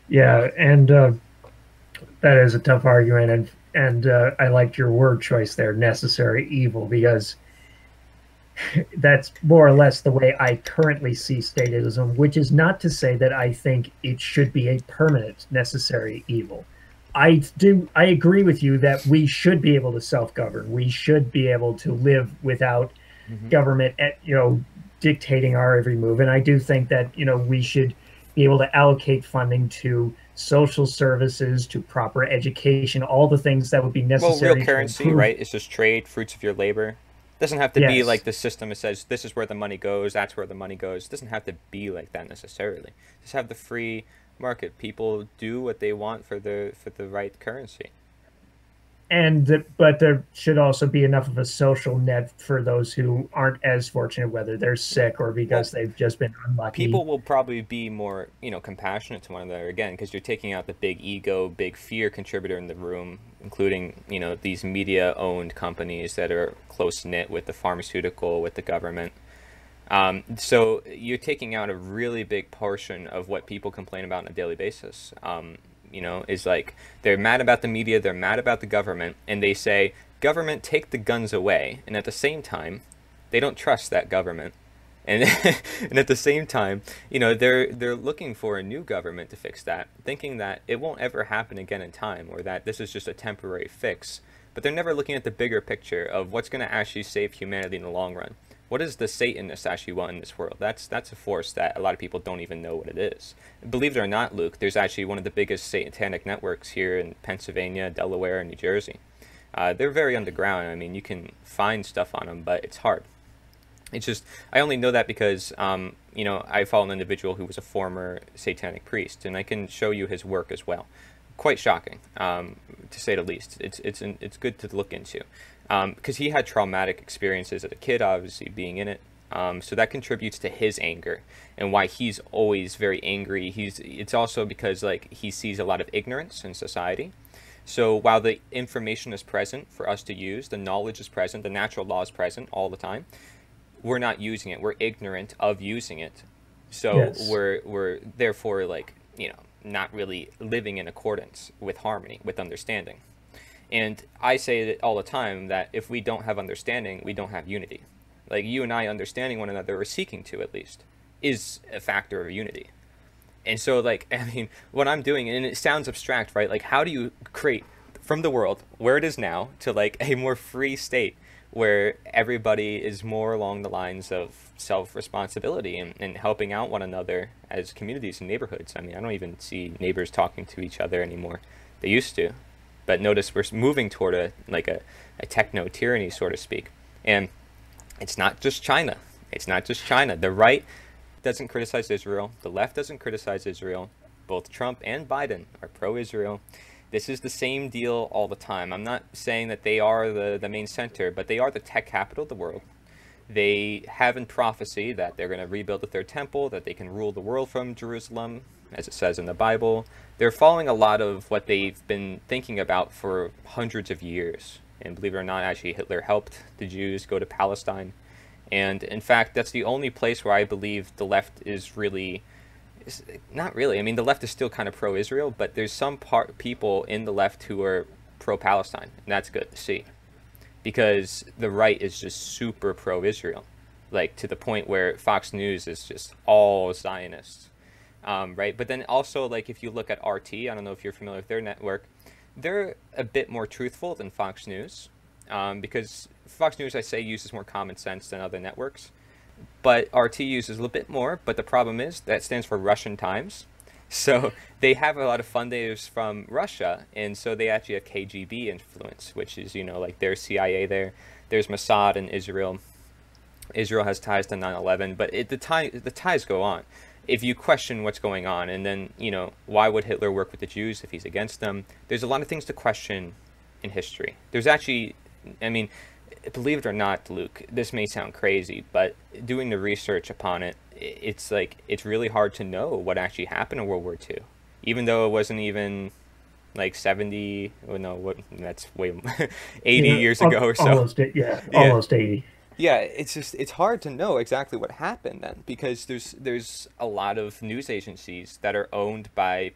Yeah, and that is a tough argument, and I liked your word choice there, necessary evil, because that's more or less the way I currently see statism, which is not to say that I think it should be a permanent necessary evil. I agree with you that we should be able to self-govern. We should be able to live without government, dictating our every move. And I do think that, we should be able to allocate funding to social services, to proper education, all the things that would be necessary. Well, real currency, right? It's just trade, fruits of your labor. It doesn't have to be like the system that says this is where the money goes, that's where the money goes. It doesn't have to be like that necessarily. Just have the free market. People do what they want for the right currency. But there should also be enough of a social net for those who aren't as fortunate, whether they're sick or because they've just been unlucky. People will probably be more, compassionate to one another again, because you're taking out the big ego, big fear contributor in the room, including, these media-owned companies that are close-knit with the pharmaceutical, with the government. So you're taking out a really big portion of what people complain about on a daily basis. Is like they're mad about the media, they're mad about the government, and they say, government, take the guns away. And at the same time, they don't trust that government. And and at the same time, they're looking for a new government to fix that, thinking that it won't ever happen again in time, or that this is just a temporary fix. But they're never looking at the bigger picture of what's going to actually save humanity in the long run. What does the Satanists actually want in this world? That's a force that a lot of people don't even know what it is. Believe it or not, Luke, there's actually one of the biggest satanic networks here in Pennsylvania, Delaware, and New Jersey. They're very underground. I mean, you can find stuff on them, but it's hard. It's just, I only know that because, I follow an individual who was a former satanic priest, and I can show you his work as well. Quite shocking, to say the least. It's good to look into. Because he had traumatic experiences as a kid, obviously, being in it. So that contributes to his anger and why he's always very angry. It's also because, he sees a lot of ignorance in society. So while the information is present for us to use, the knowledge is present, the natural law is present all the time, we're not using it. We're ignorant of using it. So yes. We're therefore, not really living in accordance with harmony, with understanding. And I say it all the time that if we don't have understanding, we don't have unity. Like you and I understanding one another, or seeking to at least, is a factor of unity. And so what I'm doing, and it sounds abstract, right? Like how do you create from the world where it is now to a more free state where everybody is more along the lines of self-responsibility and helping out one another as communities and neighborhoods. I mean, I don't even see neighbors talking to each other anymore. They used to. But notice we're moving toward a techno tyranny, so to speak. And it's not just China. It's not just China. The right doesn't criticize Israel. The left doesn't criticize Israel. Both Trump and Biden are pro-Israel. This is the same deal all the time. I'm not saying that they are the main center, but they are the tech capital of the world. They have in prophecy that they're going to rebuild the third temple, that they can rule the world from Jerusalem, as it says in the Bible. They're following a lot of what they've been thinking about for hundreds of years. And believe it or not, actually Hitler helped the Jews go to Palestine. And in fact, that's the only place where I believe the left is really... Not really. I mean, the left is still kind of pro-Israel, but there's some people in the left who are pro-Palestine, and that's good to see. Because the right is just super pro-Israel, like to the point where Fox News is just all Zionists, right? But then also, like, if you look at RT, I don't know if you're familiar with their network, they're a bit more truthful than Fox News, because Fox News, I say, uses more common sense than other networks. But RT uses a little bit more, but the problem is that stands for Russian Times. So they have a lot of funders from Russia, and so they actually have KGB influence, which is, you know, like there's CIA there. There's Mossad in Israel. Israel has ties to 9/11, but the ties go on. If you question what's going on, and then, you know, why would Hitler work with the Jews if he's against them? There's a lot of things to question in history. There's actually, I mean... Believe it or not, Luke, this may sound crazy, but doing the research upon it, it's like, it's really hard to know what actually happened in World War II. Even though it wasn't even like 70, oh no, what, that's way 80 years ago or so. Almost, yeah, almost 80. Yeah, it's just, it's hard to know exactly what happened then, because there's a lot of news agencies that are owned by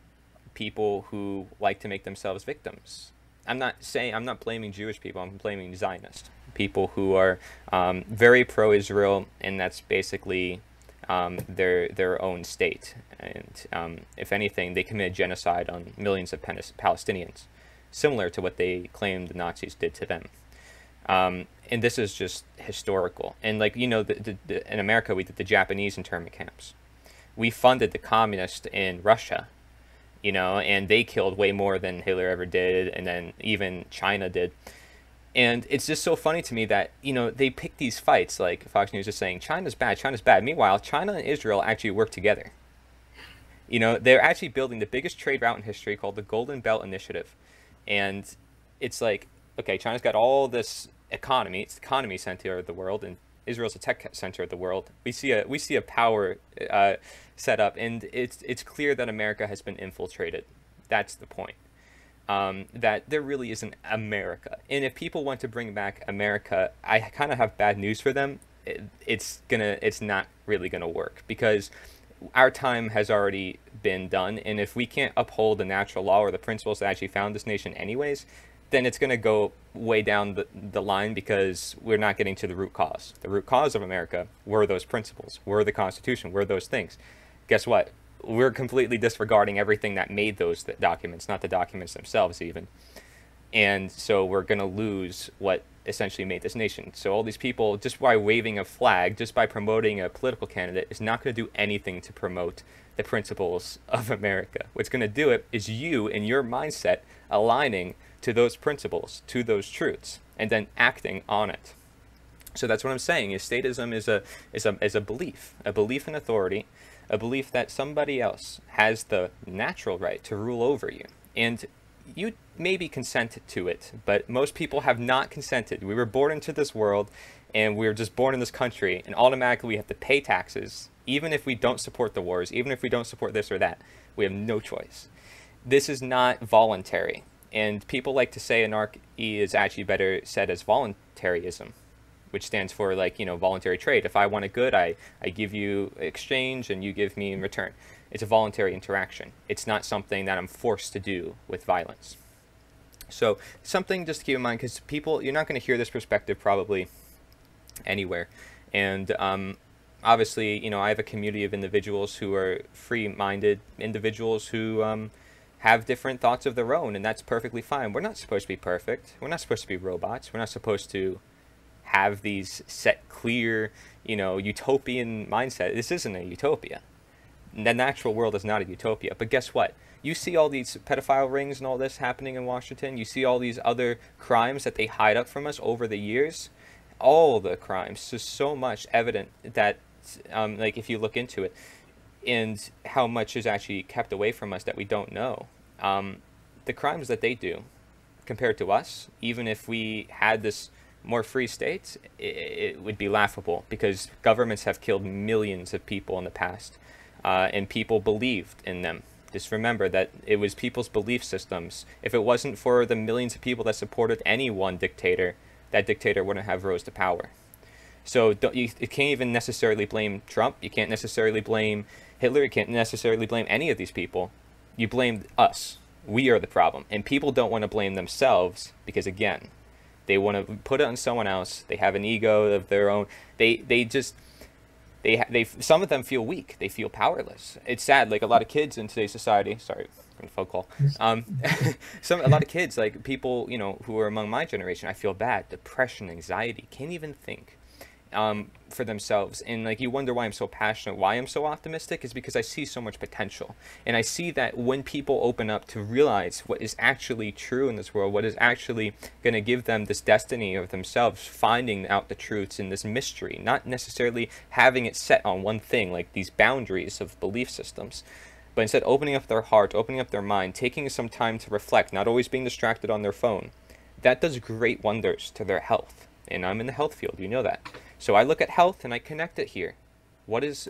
people who like to make themselves victims. I'm not blaming Jewish people, I'm blaming Zionists. People who are very pro-Israel, and that's basically their own state. And if anything, they committed genocide on millions of Palestinians, similar to what they claimed the Nazis did to them. And this is just historical. And like, you know, in America, we did the Japanese internment camps. We funded the communists in Russia, you know, and they killed way more than Hitler ever did, and then even China did. And it's just so funny to me that, you know, they pick these fights, like Fox News is saying, China's bad, China's bad. Meanwhile, China and Israel actually work together. You know, they're actually building the biggest trade route in history called the Golden Belt Initiative. And it's like, okay, China's got all this economy, it's the economy center of the world, and Israel's the tech center of the world. We see a power set up, and it's clear that America has been infiltrated. That's the point. That there really isn't America. And if people want to bring back America, I kind of have bad news for them. It's not really gonna work, because our time has already been done, and if we can't uphold the natural law or the principles that actually found this nation anyways, then it's gonna go way down the line, because we're not getting to the root cause. The root cause of America were those principles, were the Constitution, were those things. Guess what? We're completely disregarding everything that made those documents, not the documents themselves even. And so we're going to lose what essentially made this nation. So all these people, just by waving a flag, just by promoting a political candidate, is not going to do anything to promote the principles of America. What's going to do it is you and your mindset aligning to those principles, to those truths, and then acting on it. So that's what I'm saying, is statism is a belief in authority, a belief that somebody else has the natural right to rule over you. And you maybe consent to it, but most people have not consented. We were born into this world, and we were just born in this country, and automatically we have to pay taxes, even if we don't support the wars, even if we don't support this or that. We have no choice. This is not voluntary. And people like to say anarchy is actually better said as voluntarism, which stands for, like, you know, voluntary trade. If I want a good, I give you exchange and you give me in return. It's a voluntary interaction. It's not something that I'm forced to do with violence. So something just to keep in mind, because people, you're not going to hear this perspective probably anywhere. And obviously, you know, I have a community of individuals who are free-minded individuals who have different thoughts of their own, and that's perfectly fine. We're not supposed to be perfect. We're not supposed to be robots. We're not supposed to have these set, clear, you know, utopian mindset. This isn't a utopia. The natural world is not a utopia. But guess what? You see all these pedophile rings and all this happening in Washington. You see all these other crimes that they hide up from us over the years. All the crimes. There's so much evident that, like, if you look into it, and how much is actually kept away from us that we don't know. The crimes that they do compared to us, even if we had this more free states, it would be laughable, because governments have killed millions of people in the past, and people believed in them. Just remember that it was people's belief systems. If it wasn't for the millions of people that supported any one dictator, that dictator wouldn't have rose to power. So you can't even necessarily blame Trump. You can't necessarily blame Hitler. You can't necessarily blame any of these people. You blame us. We are the problem. And people don't want to blame themselves because, again, they want to put it on someone else. They have an ego of their own. They some of them feel weak. They feel powerless. It's sad. Like, a lot of kids in today's society. Sorry, phone call. A lot of kids, like people, you know, who are among my generation, I feel bad. Depression, anxiety, can't even think for themselves. And like, you wonder why I'm so passionate, why I'm so optimistic, is because I see so much potential. And I see that when people open up to realize what is actually true in this world, what is actually going to give them this destiny of themselves, finding out the truths in this mystery, not necessarily having it set on one thing, like these boundaries of belief systems, but instead opening up their heart, opening up their mind, taking some time to reflect, not always being distracted on their phone. That does great wonders to their health. And I'm in the health field, you know that. So I look at health and I connect it here. What is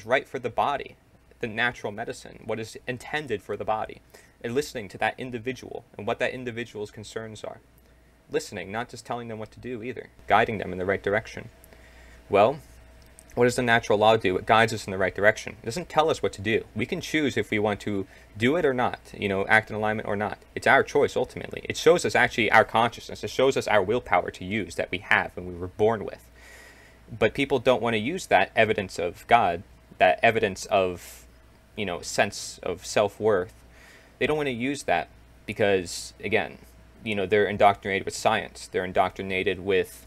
right for the body, the natural medicine, what is intended for the body, and listening to that individual and what that individual's concerns are. Listening, not just telling them what to do either, guiding them in the right direction. Well, what does the natural law do? It guides us in the right direction. It doesn't tell us what to do. We can choose if we want to do it or not, you know, act in alignment or not. It's our choice, ultimately. It shows us actually our consciousness. It shows us our willpower to use that we have and we were born with. But people don't want to use that evidence of God, that evidence of, you know, sense of self-worth. They don't want to use that because, again, you know, they're indoctrinated with science. They're indoctrinated with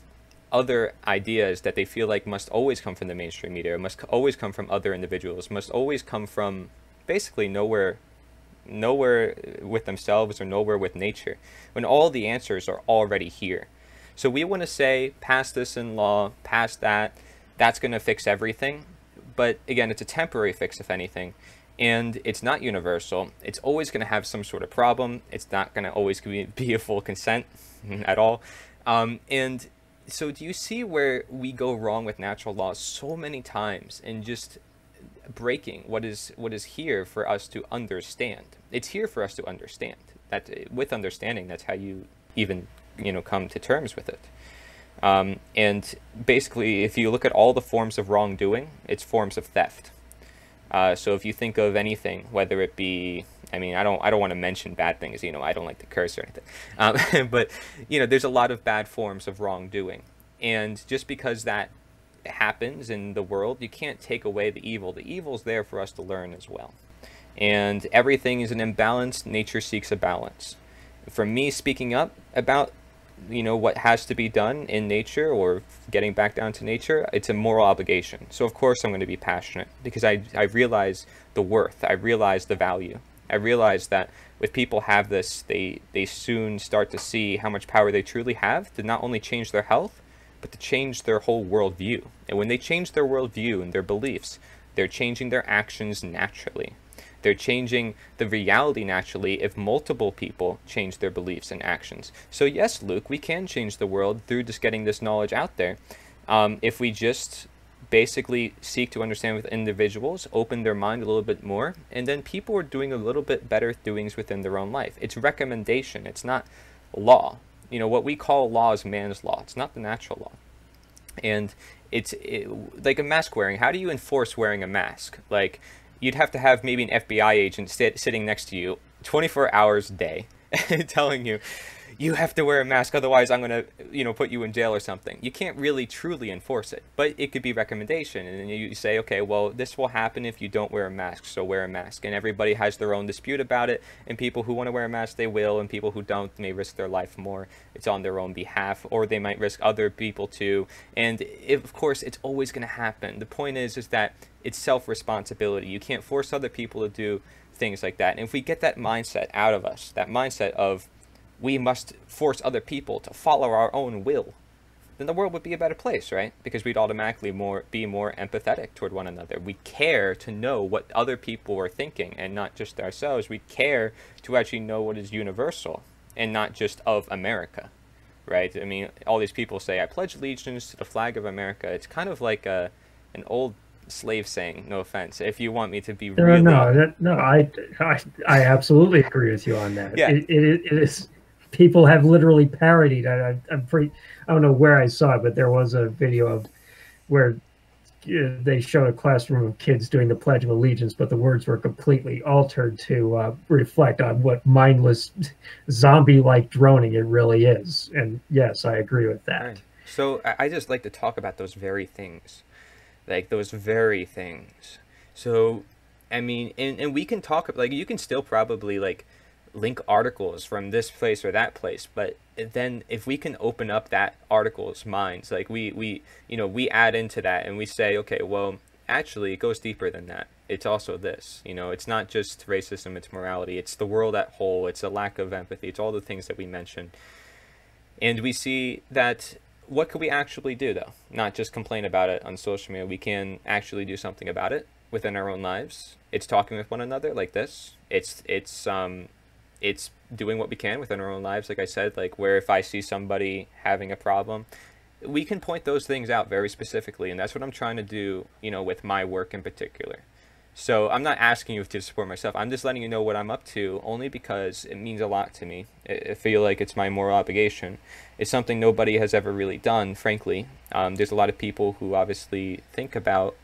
other ideas that they feel like must always come from the mainstream media, must always come from other individuals, must always come from basically nowhere with themselves or nowhere with nature, when all the answers are already here. So we want to say, pass this in law, pass that, that's going to fix everything. But again, it's a temporary fix, if anything. And it's not universal. It's always going to have some sort of problem. It's not going to always be a full consent at all. And so do you see where we go wrong with natural laws so many times, and just breaking what is here for us to understand? It's here for us to understand. That with understanding, that's how you even, you know, come to terms with it. And basically, if you look at all the forms of wrongdoing, it's forms of theft. So if you think of anything, whether it be, I mean, I don't want to mention bad things, you know, I don't like to curse or anything. But, you know, there's a lot of bad forms of wrongdoing. And just because that happens in the world, you can't take away the evil. The evil's there for us to learn as well. And everything is an imbalance. Nature seeks a balance. For me, speaking up about, you know, what has to be done in nature, or getting back down to nature, it's a moral obligation. So of course I'm going to be passionate, because I realize the worth. I realize the value. I realize that if people have this, they soon start to see how much power they truly have to not only change their health, but to change their whole worldview. And when they change their worldview and their beliefs, they're changing their actions naturally. They're changing the reality naturally if multiple people change their beliefs and actions. So yes, Luke, we can change the world through just getting this knowledge out there. If we just basically seek to understand with individuals, open their mind a little bit more, and then people are doing a little bit better doings within their own life. It's recommendation. It's not law. You know, what we call law is man's law. It's not the natural law. And it's like a mask wearing. How do you enforce wearing a mask? Like, you'd have to have maybe an FBI agent sitting next to you 24 hours a day telling you, you have to wear a mask, otherwise I'm going to, put you in jail or something. You can't really truly enforce it, but it could be recommendation. And then you say, okay, well, this will happen if you don't wear a mask, so wear a mask. And everybody has their own dispute about it, and people who want to wear a mask, they will, and people who don't may risk their life more. It's on their own behalf, or they might risk other people too. And of course, it's always going to happen. The point is that it's self-responsibility. You can't force other people to do things like that. And if we get that mindset out of us, that mindset of we must force other people to follow our own will, then the world would be a better place, right? Because we'd automatically be more empathetic toward one another. We care to know what other people are thinking, and not just ourselves. We care to actually know what is universal and not just of America, right? I mean, all these people say, I pledge allegiance to the flag of America. It's kind of like an old slave saying, no offense, if you want me to be really... I absolutely agree with you on that. Yeah. It is... People have literally parodied. I don't know where I saw it, but there was a video of where they showed a classroom of kids doing the Pledge of Allegiance, but the words were completely altered to reflect on what mindless, zombie-like droning it really is. And yes, I agree with that. Right. So I just like to talk about those very things, like those very things. So, I mean, and we can talk, like, you can still probably, like, link articles from this place or that place, but then if we can open up that article's minds, like we add into that and we say, okay, well, actually it goes deeper than that. It's also this, it's not just racism, it's morality, it's the world at whole, it's a lack of empathy, it's all the things that we mentioned. And we see that, what could we actually do though? Not just complain about it on social media. We can actually do something about it within our own lives. It's talking with one another like this. It's doing what we can within our own lives, like I said, like where if I see somebody having a problem, we can point those things out very specifically, and that's what I'm trying to do, with my work in particular. So I'm not asking you to support myself. I'm just letting you know what I'm up to, only because it means a lot to me. I feel like it's my moral obligation. It's something nobody has ever really done, frankly. There's a lot of people who obviously think about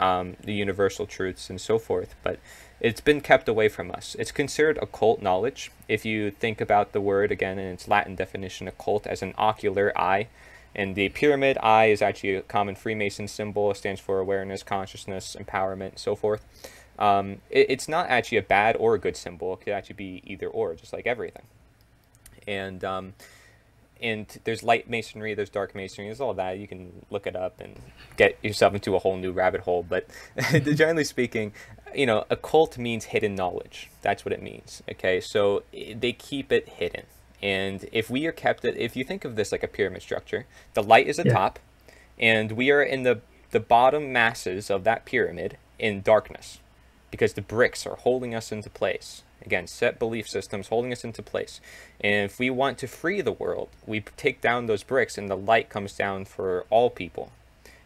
the universal truths and so forth, but it's been kept away from us. It's considered occult knowledge. If you think about the word, again, in its Latin definition, occult, as an ocular eye. And the pyramid eye is actually a common Freemason symbol. It stands for awareness, consciousness, empowerment, so forth. It's not actually a bad or a good symbol. It could actually be either or, just like everything. And there's light masonry, there's dark masonry, there's all that. You can look it up and get yourself into a whole new rabbit hole. But generally speaking, occult means hidden knowledge. That's what it means. Okay, so they keep it hidden. And if you think of this like a pyramid structure, the light is the top, and we are in the bottom masses of that pyramid in darkness, because the bricks are holding us into place. Again, set belief systems holding us into place. And if we want to free the world, we take down those bricks and the light comes down for all people.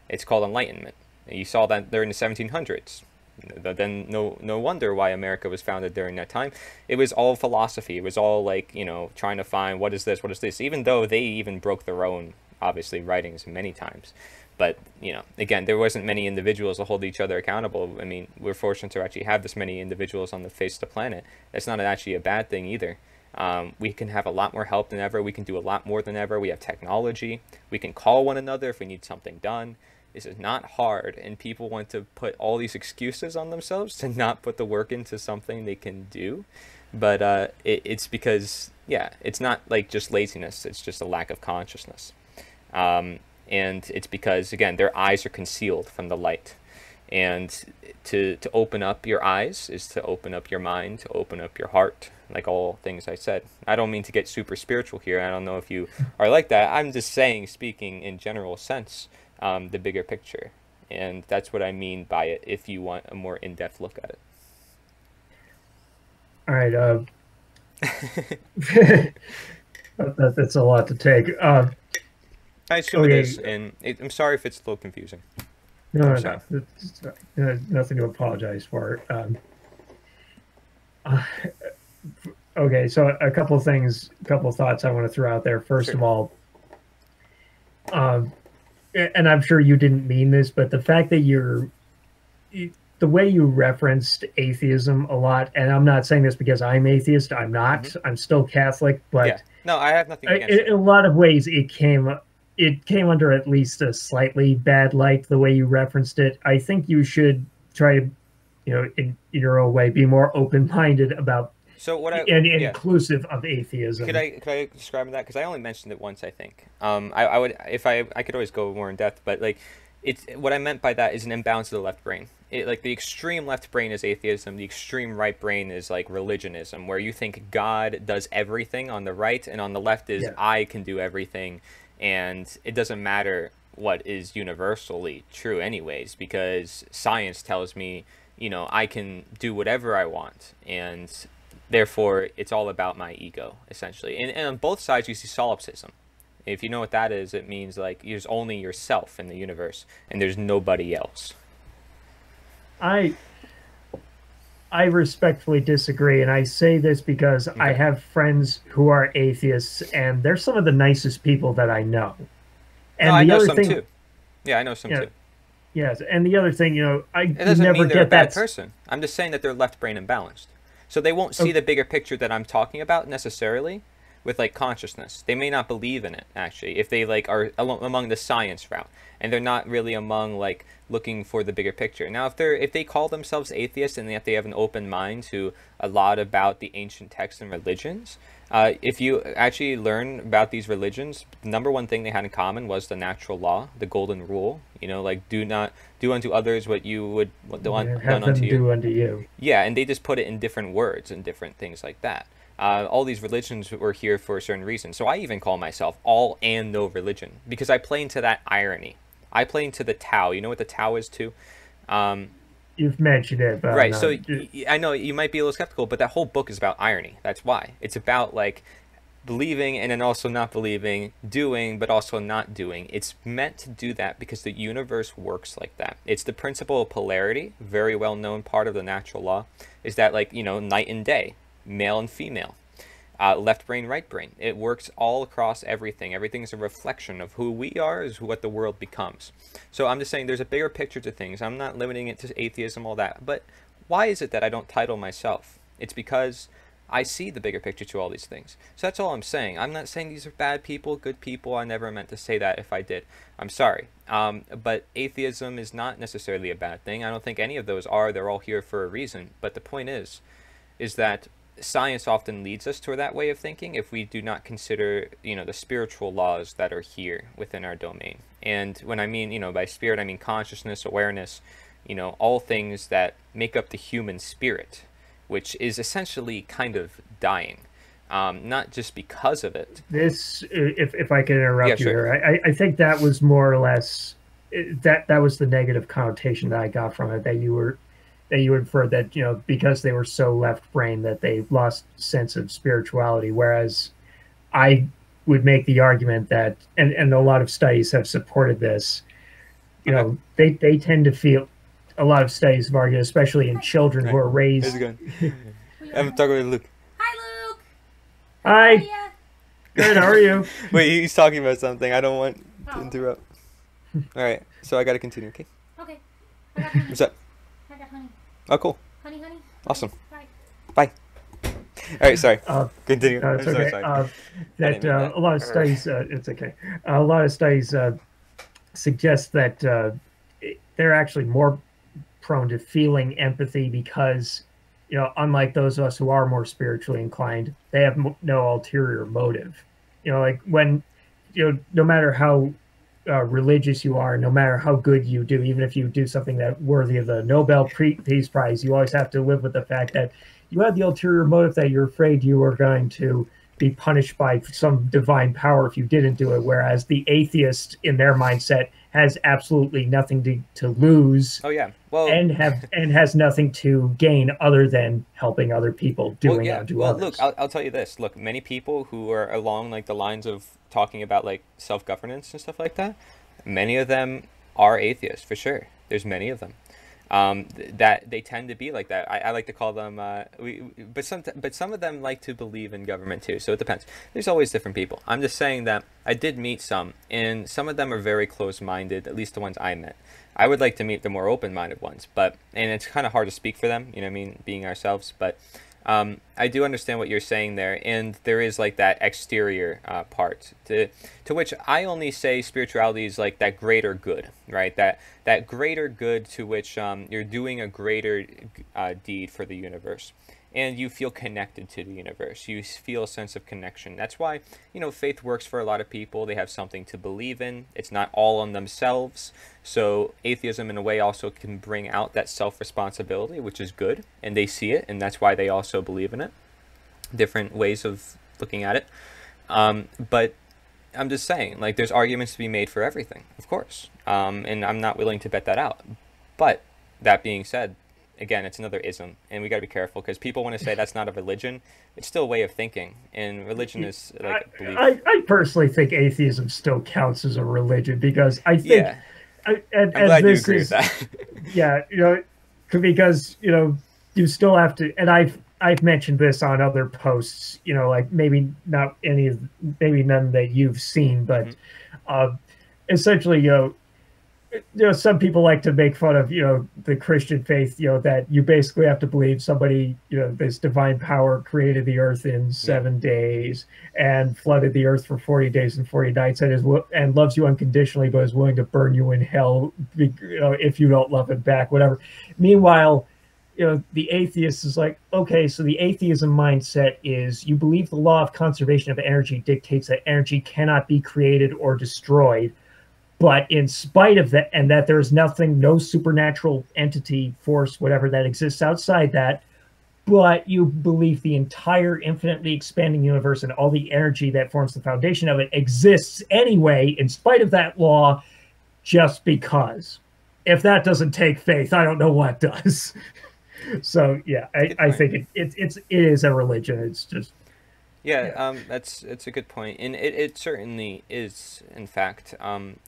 It's called enlightenment. You saw that there in the 1700s. Then no wonder why America was founded during that time. It was all philosophy. It was all like, trying to find what is this, even though they even broke their own, obviously, writings many times. But, again, there wasn't many individuals to hold each other accountable. I mean, we're fortunate to actually have this many individuals on the face of the planet. That's not actually a bad thing either. We can have a lot more help than ever. We can do a lot more than ever. We have technology. We can call one another if we need something done. This is not hard, and people want to put all these excuses on themselves to not put the work into something they can do. But it's because, it's not like just laziness. It's just a lack of consciousness. And it's because, again, their eyes are concealed from the light. And to open up your eyes is to open up your mind, to open up your heart, like all things I said. I don't mean to get super spiritual here. I don't know if you are like that. I'm just speaking in general sense, the bigger picture. And that's what I mean by it, if you want a more in-depth look at it. All right. That's a lot to take. I assume it is, and I'm sorry if it's a little confusing. No, nothing to apologize for. Okay, so a couple of thoughts I want to throw out there. First of all, and I'm sure you didn't mean this, but the fact that the way you referenced atheism a lot, and I'm not saying this because I'm atheist. I'm not. Mm-hmm. I'm still Catholic, but Yeah. No, I have nothing against it. in a lot of ways, it came under at least a slightly bad light. The way you referenced it, I think you should try to, in your own way, be more open-minded about So what I and yeah. inclusive of atheism. Could I describe that? Because I only mentioned it once, I think. I would, if I could always go more in depth, but like, it's what I meant by that is an imbalance of the left brain. Like the extreme left brain is atheism, the extreme right brain is like religionism, where you think God does everything on the right, and on the left is I can do everything, and it doesn't matter what is universally true anyways, because science tells me, I can do whatever I want, and therefore it's all about my ego, essentially. And on both sides you see solipsism. If you know what that is, it means like there's only yourself in the universe and there's nobody else. I respectfully disagree, and I say this because I have friends who are atheists, and they're some of the nicest people that I know. And no, I know some too. Yeah, I know some too. Yes, and the other thing, I it doesn't never mean they're get a bad that person. I'm just saying that they're left brain imbalanced. So they won't see the bigger picture that I'm talking about necessarily with like consciousness. They may not believe in it actually if they like are among the science route, and they're not really among like looking for the bigger picture. Now if they call themselves atheists and if they have an open mind to a lot about the ancient texts and religions, if you actually learn about these religions, the number one thing they had in common was the natural law, the golden rule. Like do unto others what you would done unto you. Do unto you. Yeah, and they just put it in different words and different things like that. All these religions were here for a certain reason. So I even call myself all and no religion because I play into that irony. I play into the Tao. You know what the Tao is too? You've mentioned it, but right. So I know you might be a little skeptical, but that whole book is about irony. That's why. It's about like believing and then also not believing, doing but also not doing. It's meant to do that because the universe works like that. It's the principle of polarity, very well known part of the natural law, is that like, night and day, male and female, left brain, right brain. It works all across everything. Everything is a reflection of who we are, is what the world becomes. So I'm just saying there's a bigger picture to things. I'm not limiting it to atheism, all that. But why is it that I don't title myself? It's because I see the bigger picture to all these things. So that's all I'm saying. I'm not saying these are bad people, good people. I never meant to say that. If I did, I'm sorry. But atheism is not necessarily a bad thing. I don't think any of those are. They're all here for a reason. But the point is that science often leads us to that way of thinking if we do not consider, the spiritual laws that are here within our domain. And when I mean, by spirit, I mean consciousness, awareness, all things that make up the human spirit, which is essentially kind of dying, not just because of it. This, if I can interrupt you sure. here, I think that was more or less that was the negative connotation that I got from it, that you inferred that because they were so left brain that they lost sense of spirituality, whereas I would make the argument that and a lot of studies have supported this, they tend to feel. A lot of studies have argued, especially in children who are raised. How's it going? I'm talking with Luke. Hi, Luke. Hi. Good. How are you? Wait, he's talking about something. I don't want to interrupt. All right, so I got to continue. Okay. Okay. I got honey. What's up? I got honey. Oh, cool. Honey. Awesome. Bye. Bye. All right, sorry. Continue. No, it's okay. So sorry. A lot of studies. It's okay. A lot of studies suggest that they're actually more prone to feeling empathy because, unlike those of us who are more spiritually inclined, they have no ulterior motive. Like when, no matter how religious you are, no matter how good you do, even if you do something that worthy of the Nobel Peace Prize, you always have to live with the fact that you have the ulterior motive that you're afraid you are going to be punished by some divine power if you didn't do it. Whereas the atheist, in their mindset, has absolutely nothing to lose. Oh yeah, well, and has nothing to gain other than helping other people doing unto others. Look, I'll tell you this. Look, many people who are along like the lines of talking about like self-governance and stuff like that, many of them are atheists for sure. There's many of them. that they tend to be like that. I like to call them, but some of them like to believe in government too. So it depends. There's always different people. I'm just saying that I did meet some, and some of them are very close-minded. At least the ones I met. I would like to meet the more open-minded ones, and it's kind of hard to speak for them. You know what I mean? Being ourselves, but. I do understand what you're saying there, and there is like that exterior part to which I only say spirituality is like that greater good, right? That greater good to which you're doing a greater deed for the universe, and you feel connected to the universe. You feel a sense of connection. That's why, you know, faith works for a lot of people. They have something to believe in. It's not all on themselves. So atheism in a way also can bring out that self-responsibility, which is good, and they see it, and that's why they also believe in it. Different ways of looking at it. But I'm just saying, like, there's arguments to be made for everything, of course. And I'm not willing to bet that out. But that being said, again, it's another ism, and we got to be careful because people want to say that's not a religion. It's still a way of thinking, and religion is like belief. I personally think atheism still counts as a religion because I think, Yeah. I'm glad you agree with that. Yeah, you know, because you know you still have to, and I've mentioned this on other posts. You know, like maybe none that you've seen, but essentially, you know, some people like to make fun of, you know, the Christian faith, you know, that you basically have to believe somebody, you know, this divine power created the earth in 7 days and flooded the earth for 40 days and 40 nights and loves you unconditionally, but is willing to burn you in hell, you know, if you don't love it back, whatever. Meanwhile, you know, the atheist is like, okay, so the atheism mindset is you believe the law of conservation of energy dictates that energy cannot be created or destroyed. But in spite of that, and that there's nothing, no supernatural entity, force, whatever that exists outside that, but you believe the entire infinitely expanding universe and all the energy that forms the foundation of it exists anyway, in spite of that law, just because. If that doesn't take faith, I don't know what does. So yeah, I think it is a religion. It's just. Yeah, it's a good point, and it certainly is. In fact,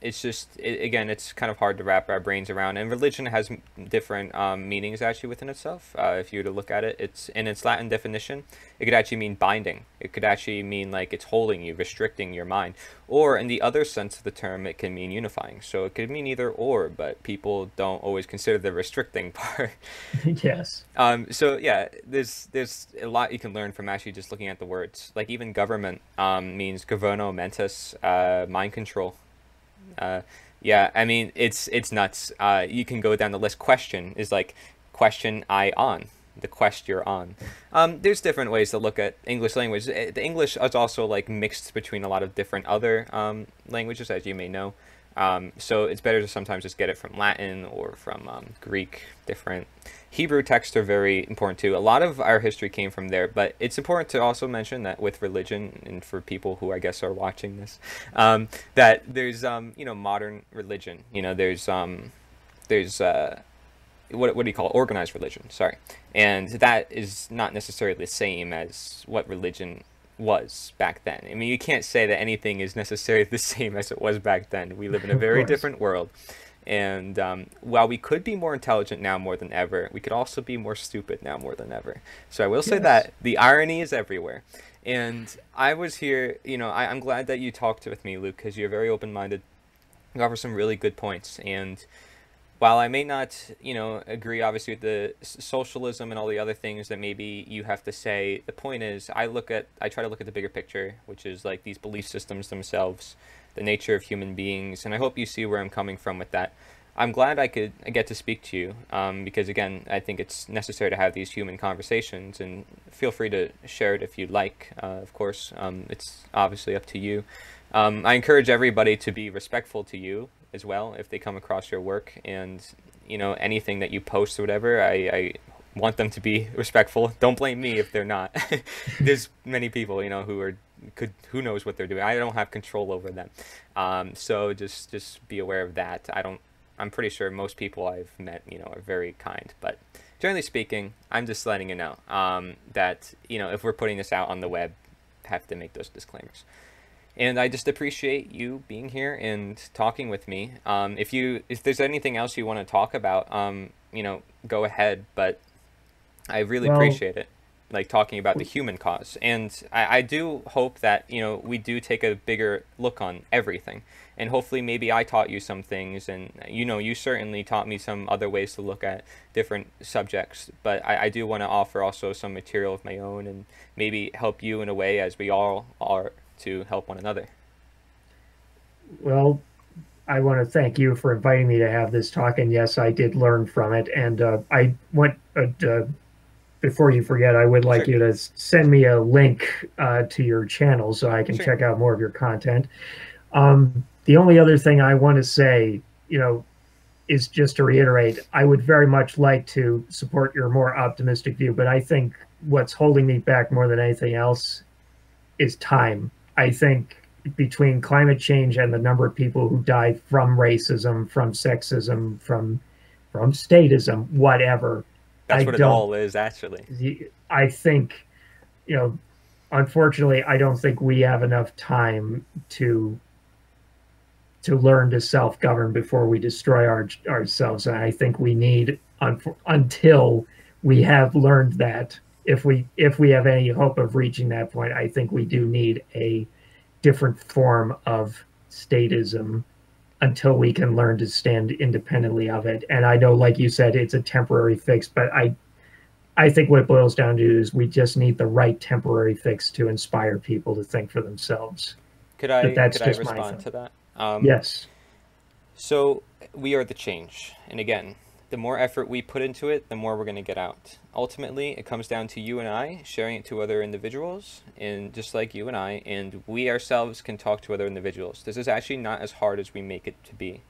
it's just again, it's kind of hard to wrap our brains around. And religion has different meanings actually within itself. If you were to look at it, it's in its Latin definition, it could actually mean binding. It could actually mean like it's holding you, restricting your mind. Or in the other sense of the term, it can mean unifying. So it could mean either or, but people don't always consider the restricting part. Yes. So yeah, there's a lot you can learn from actually just looking at the words. Like even government means governo mentis, mind control. Yeah, I mean it's nuts. You can go down the list. Question is like question I on. The quest you're on. There's different ways to look at English language. The English is also like mixed between a lot of different other languages, as you may know. So it's better to sometimes just get it from Latin or from Greek. Different Hebrew texts are very important too. A lot of our history came from there, but it's important to also mention that with religion, and for people who I guess are watching this, that there's you know, modern religion. You know, there's what do you call it? Organized religion, sorry. And that is not necessarily the same as what religion was back then. I mean, you can't say that anything is necessarily the same as it was back then. We live in a very different world. And while we could be more intelligent now more than ever, we could also be more stupid now more than ever. So I will say that the irony is everywhere. And I was here, you know, I'm glad that you talked with me, Luke, because you're very open-minded. You offer some really good points. And while I may not, you know, agree obviously with the socialism and all the other things that maybe you have to say, the point is I try to look at the bigger picture, which is like these belief systems themselves, the nature of human beings, and I hope you see where I'm coming from with that. I'm glad I get to speak to you because again, I think it's necessary to have these human conversations, and feel free to share it if you'd like. Of course, it's obviously up to you. I encourage everybody to be respectful to you as well if they come across your work, and you know, anything that you post or whatever, I want them to be respectful. Don't blame me if they're not. There's many people, you know, who knows what they're doing. I don't have control over them. So just be aware of that. I'm pretty sure most people I've met, you know, are very kind, but generally speaking, I'm just letting you know that, you know, if we're putting this out on the web, have to make those disclaimers. And I just appreciate you being here and talking with me. If there's anything else you want to talk about, go ahead. But I really Well, appreciate it, like talking about the human cause. And I do hope that, we do take a bigger look on everything. And hopefully maybe I taught you some things, and, you certainly taught me some other ways to look at different subjects. But I do want to offer also some material of my own and maybe help you in a way as we all are to help one another. well, I want to thank you for inviting me to have this talk. And yes, I did learn from it. And I want before you forget, I would like Sure, you to send me a link to your channel so I can sure. check out more of your content. The only other thing I want to say, is just to reiterate, I would very much like to support your more optimistic view, but I think what's holding me back more than anything else is time. I think between climate change and the number of people who die from racism, from sexism, from statism, whatever, I That's what it don't. all is, actually. I think, you know, unfortunately, I don't think we have enough time to learn to self-govern before we destroy ourselves. And I think we need until we have learned that. If we have any hope of reaching that point, I think we do need a different form of statism until we can learn to stand independently of it. And I know, like you said, it's a temporary fix, but I think what it boils down to is we just need the right temporary fix to inspire people to think for themselves. Could But I that's could I just my respond thing. to that? Yes. So we are the change. And again, the more effort we put into it, the more we're going to get out. Ultimately, it comes down to you and I sharing it to other individuals, and just like you and I, and we ourselves can talk to other individuals. This is actually not as hard as we make it to be.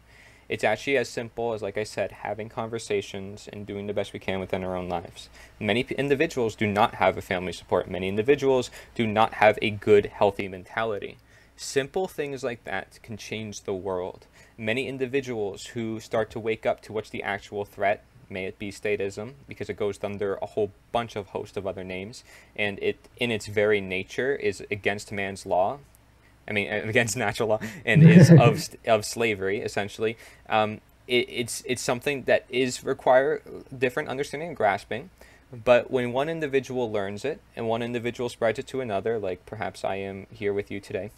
It's actually as simple as, like I said, having conversations and doing the best we can within our own lives. Many individuals do not have a family support. Many individuals do not have a good, healthy mentality. Simple things like that can change the world. Many individuals who start to wake up to what's the actual threat, may it be statism, because it goes under a whole bunch of host of other names, and it, in its very nature, is against man's law. I mean, against natural law, and is of slavery, essentially. It's something that is require different understanding and grasping. But when one individual learns it, and one individual spreads it to another, like perhaps I am here with you today,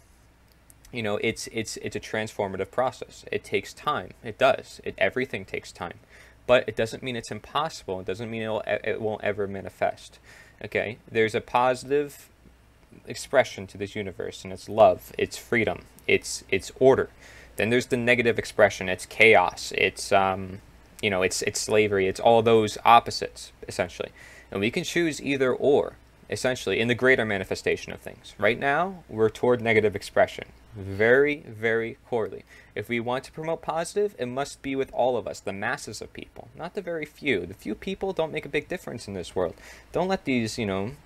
it's a transformative process. It takes time. It does. Everything takes time, but it doesn't mean it's impossible. It doesn't mean it won't ever manifest. Okay, there's a positive expression to this universe, and it's love, it's freedom, it's order. Then there's the negative expression. It's chaos. It's slavery. It's all those opposites, essentially, and we can choose either or, essentially, in the greater manifestation of things. Right now, we're toward negative expression. Very, very poorly. If we want to promote positive, it must be with all of us, the masses of people, not the very few. The few people don't make a big difference in this world. Don't let these, 10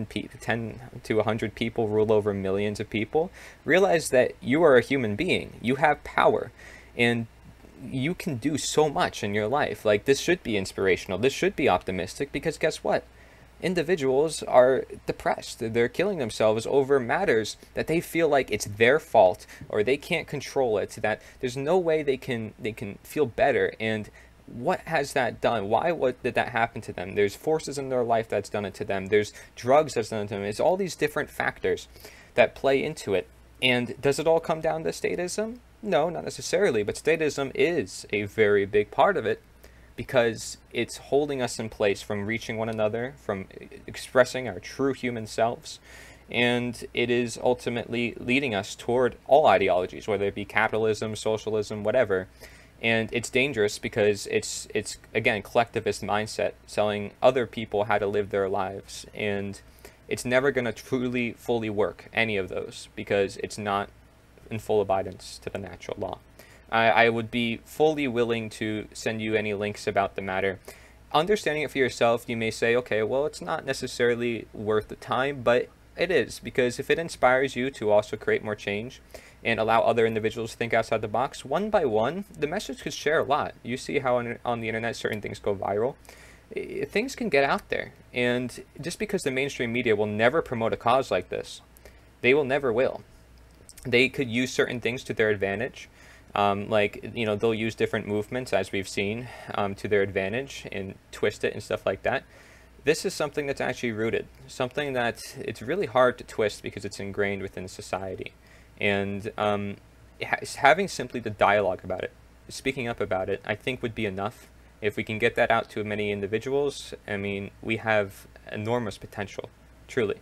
to 100 people rule over millions of people. Realize that you are a human being. You have power, and you can do so much in your life. Like, this should be inspirational. This should be optimistic, because guess what? Individuals are depressed. They're killing themselves over matters that they feel like it's their fault, or they can't control it, that there's no way they can feel better. And what has that done? What did that happen to them? There's forces in their life that's done it to them. There's drugs that's done it to them. It's all these different factors that play into it. And does it all come down to statism? No, not necessarily, but statism is a very big part of it, because it's holding us in place from reaching one another, from expressing our true human selves, and it is ultimately leading us toward all ideologies, whether it be capitalism, socialism, whatever. And it's dangerous because it's again, collectivist mindset, telling other people how to live their lives, and it's never going to truly fully work, any of those, because it's not in full abidance to the natural law. I would be fully willing to send you any links about the matter. Understanding it for yourself, you may say, okay, well, it's not necessarily worth the time, but it is, because if it inspires you to also create more change and allow other individuals to think outside the box, one by one, the message could share a lot. You see how on the internet certain things go viral. Things can get out there, and just because the mainstream media will never promote a cause like this, they will never will. they could use certain things to their advantage. Like, you know, they'll use different movements, as we've seen, to their advantage and twist it and stuff like that. This is something that's actually rooted, something that it's really hard to twist because it's ingrained within society. And having simply the dialogue about it, speaking up about it, I think would be enough. If we can get that out to many individuals, I mean, we have enormous potential, truly,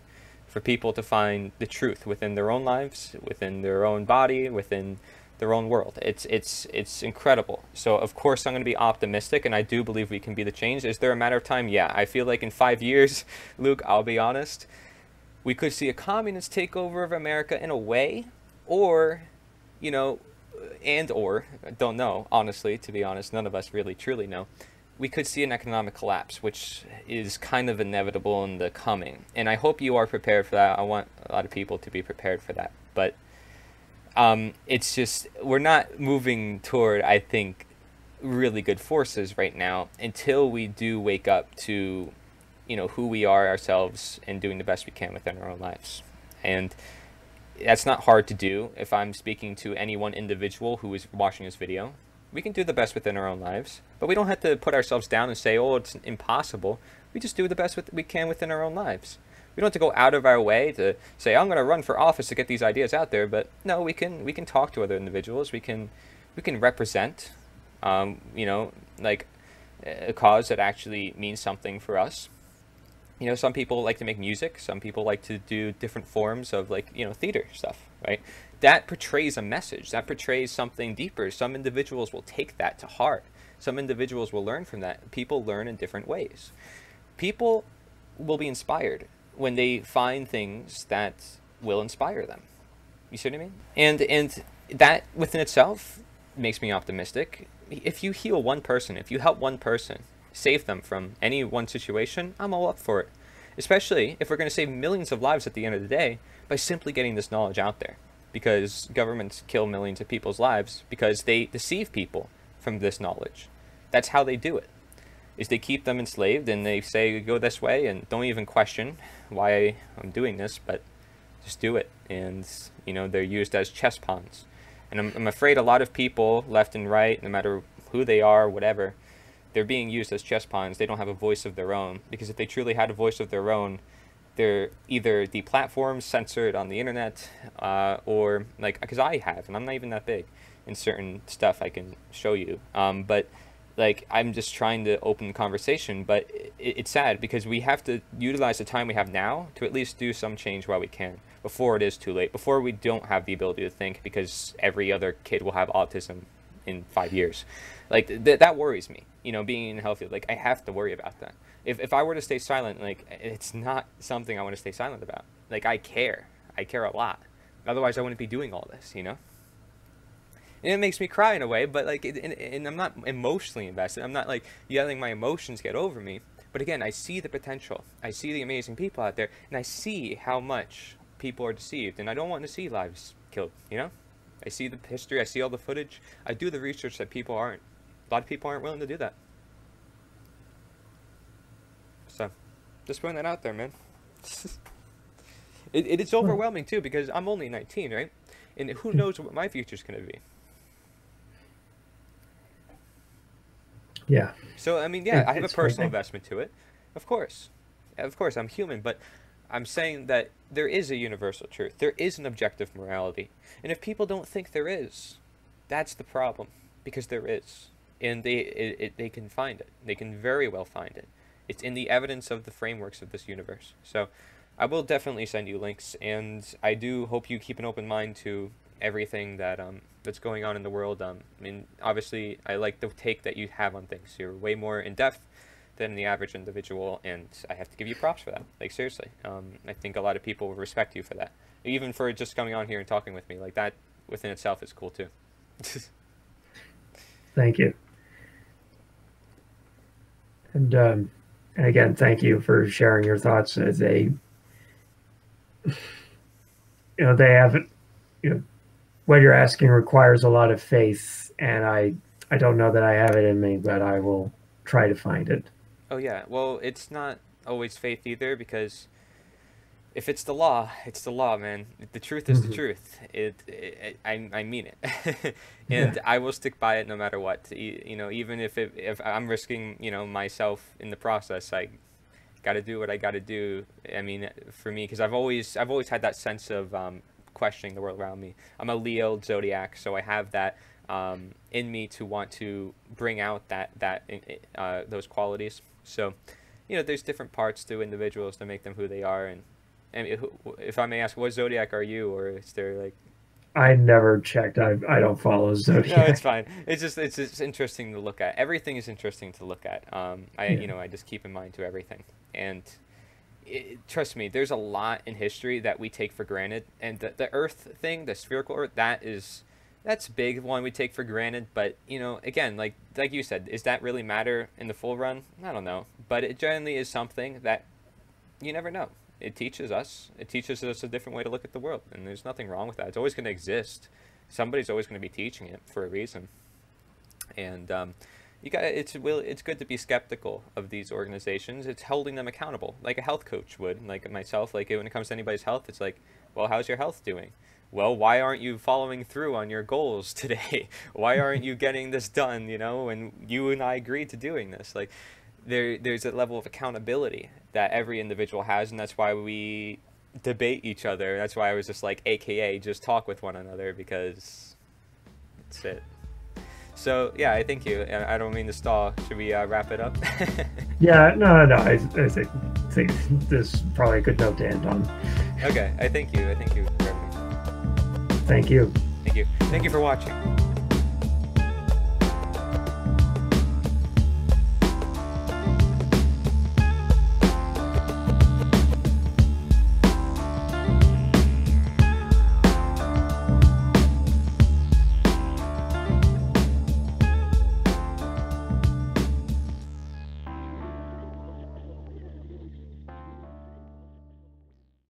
for people to find the truth within their own lives, within their own body, within their own world. It's incredible. So of course I'm going to be optimistic, and I do believe we can be the change. Is there a matter of time? Yeah, I feel like in 5 years, Luke, I'll be honest, we could see a communist takeover of America in a way, or, you know, or I don't know, honestly, to be honest, none of us really truly know. We could see an economic collapse, which is kind of inevitable in the coming, and I hope you are prepared for that. I want a lot of people to be prepared for that, but it's just, we're not moving toward, I think, really good forces right now until we do wake up to, you know, who we are ourselves and doing the best we can within our own lives. And that's not hard to do. If I'm speaking to any one individual who is watching this video, we can do the best within our own lives, but we don't have to put ourselves down and say, oh, it's impossible. We just do the best we can within our own lives. We don't have to go out of our way to say, I'm going to run for office to get these ideas out there. But no, we can talk to other individuals. We can represent, you know, like a cause that actually means something for us. You know, some people like to make music. Some people like to do different forms of, like, you know, theater stuff, right? That portrays a message. That portrays something deeper. Some individuals will take that to heart. Some individuals will learn from that. People learn in different ways. People will be inspired when they find things that will inspire them. You see what I mean? And that within itself makes me optimistic. If you heal one person, if you help one person, save them from any one situation, I'm all up for it. Especially if we're going to save millions of lives at the end of the day by simply getting this knowledge out there. Because governments kill millions of people's lives because they deceive people from this knowledge. That's how they do it. Is they keep them enslaved, and they say, go this way, and don't even question why I'm doing this, but just do it. And, you know, they're used as chess pawns. And I'm afraid a lot of people, left and right, no matter who they are, whatever, they're being used as chess pawns. They don't have a voice of their own, because if they truly had a voice of their own, they're either deplatformed, censored on the internet, or, like, because I have, and I'm not even that big in certain stuff I can show you, but like, I'm just trying to open the conversation, but it's sad because we have to utilize the time we have now to at least do some change while we can, before it is too late, before we don't have the ability to think, because every other kid will have autism in 5 years. Like, that worries me, you know, being healthy. Like, I have to worry about that. If I were to stay silent, like, it's not something I want to stay silent about. Like, I care a lot. Otherwise, I wouldn't be doing all this, you know? And it makes me cry in a way, but, like, and I'm not emotionally invested. I'm not, like, letting my emotions get over me. But again, I see the potential. I see the amazing people out there, and I see how much people are deceived. And I don't want to see lives killed, you know? I see the history. I see all the footage. I do the research that people aren't. A lot of people aren't willing to do that. So, just putting that out there, man. It's overwhelming, too, because I'm only 19, right? And who knows what my future's going to be. Yeah. So, I mean, yeah, I have a personal investment to it. Of course. Of course, I'm human, but I'm saying that there is a universal truth. There is an objective morality. And if people don't think there is, that's the problem. Because there is. And they can find it. They can very well find it. It's in the evidence of the frameworks of this universe. So, I will definitely send you links. And I do hope you keep an open mind to everything that that's going on in the world. I mean, obviously, I like the take that you have on things. You're way more in depth than the average individual, and I have to give you props for that. Like, seriously, I think a lot of people will respect you for that, even for just coming on here and talking with me. Like, that within itself is cool too. Thank you. And again, thank you for sharing your thoughts. As a, they haven't, what you're asking requires a lot of faith, and I don't know that I have it in me, but I will try to find it. Oh yeah, well, it's not always faith either, because if it's the law, it's the law, man. The truth is the truth. I mean it, and I will stick by it no matter what. You know, even if I'm risking, you know, myself in the process, I got to do what I got to do. I mean, for me, because I've always had that sense of questioning the world around me. I'm a Leo zodiac, so I have that in me to want to bring out those qualities. So, you know, there's different parts to individuals to make them who they are, and if I may ask, what zodiac are you, or is there like? I never checked. I don't follow zodiac. No, it's fine. It's just interesting to look at. Everything is interesting to look at. You know, I just keep in mind to everything, and trust me, there's a lot in history that we take for granted, and the Earth thing, the spherical Earth, that's big one we take for granted. But you know, again, like you said, does that really matter in the full run? I don't know, but it generally is something that you never know. It teaches us a different way to look at the world, and there's nothing wrong with that. It's always going to exist. Somebody's always going to be teaching it for a reason, and it's good to be skeptical of these organizations. It's holding them accountable, like a health coach would, like myself. Like when it comes to anybody's health, it's like, well, how's your health doing? Well, why aren't you following through on your goals today? Why aren't you getting this done? You know, and you and I agreed to doing this. Like, there's a level of accountability that every individual has, and that's why we debate each other. That's why I was just like, AKA, just talk with one another, because that's it. So yeah, I thank you. I don't mean to stall. Should we wrap it up? Yeah, no. I think this is probably a good note to end on. Okay, I thank you. Thank you. Thank you for watching.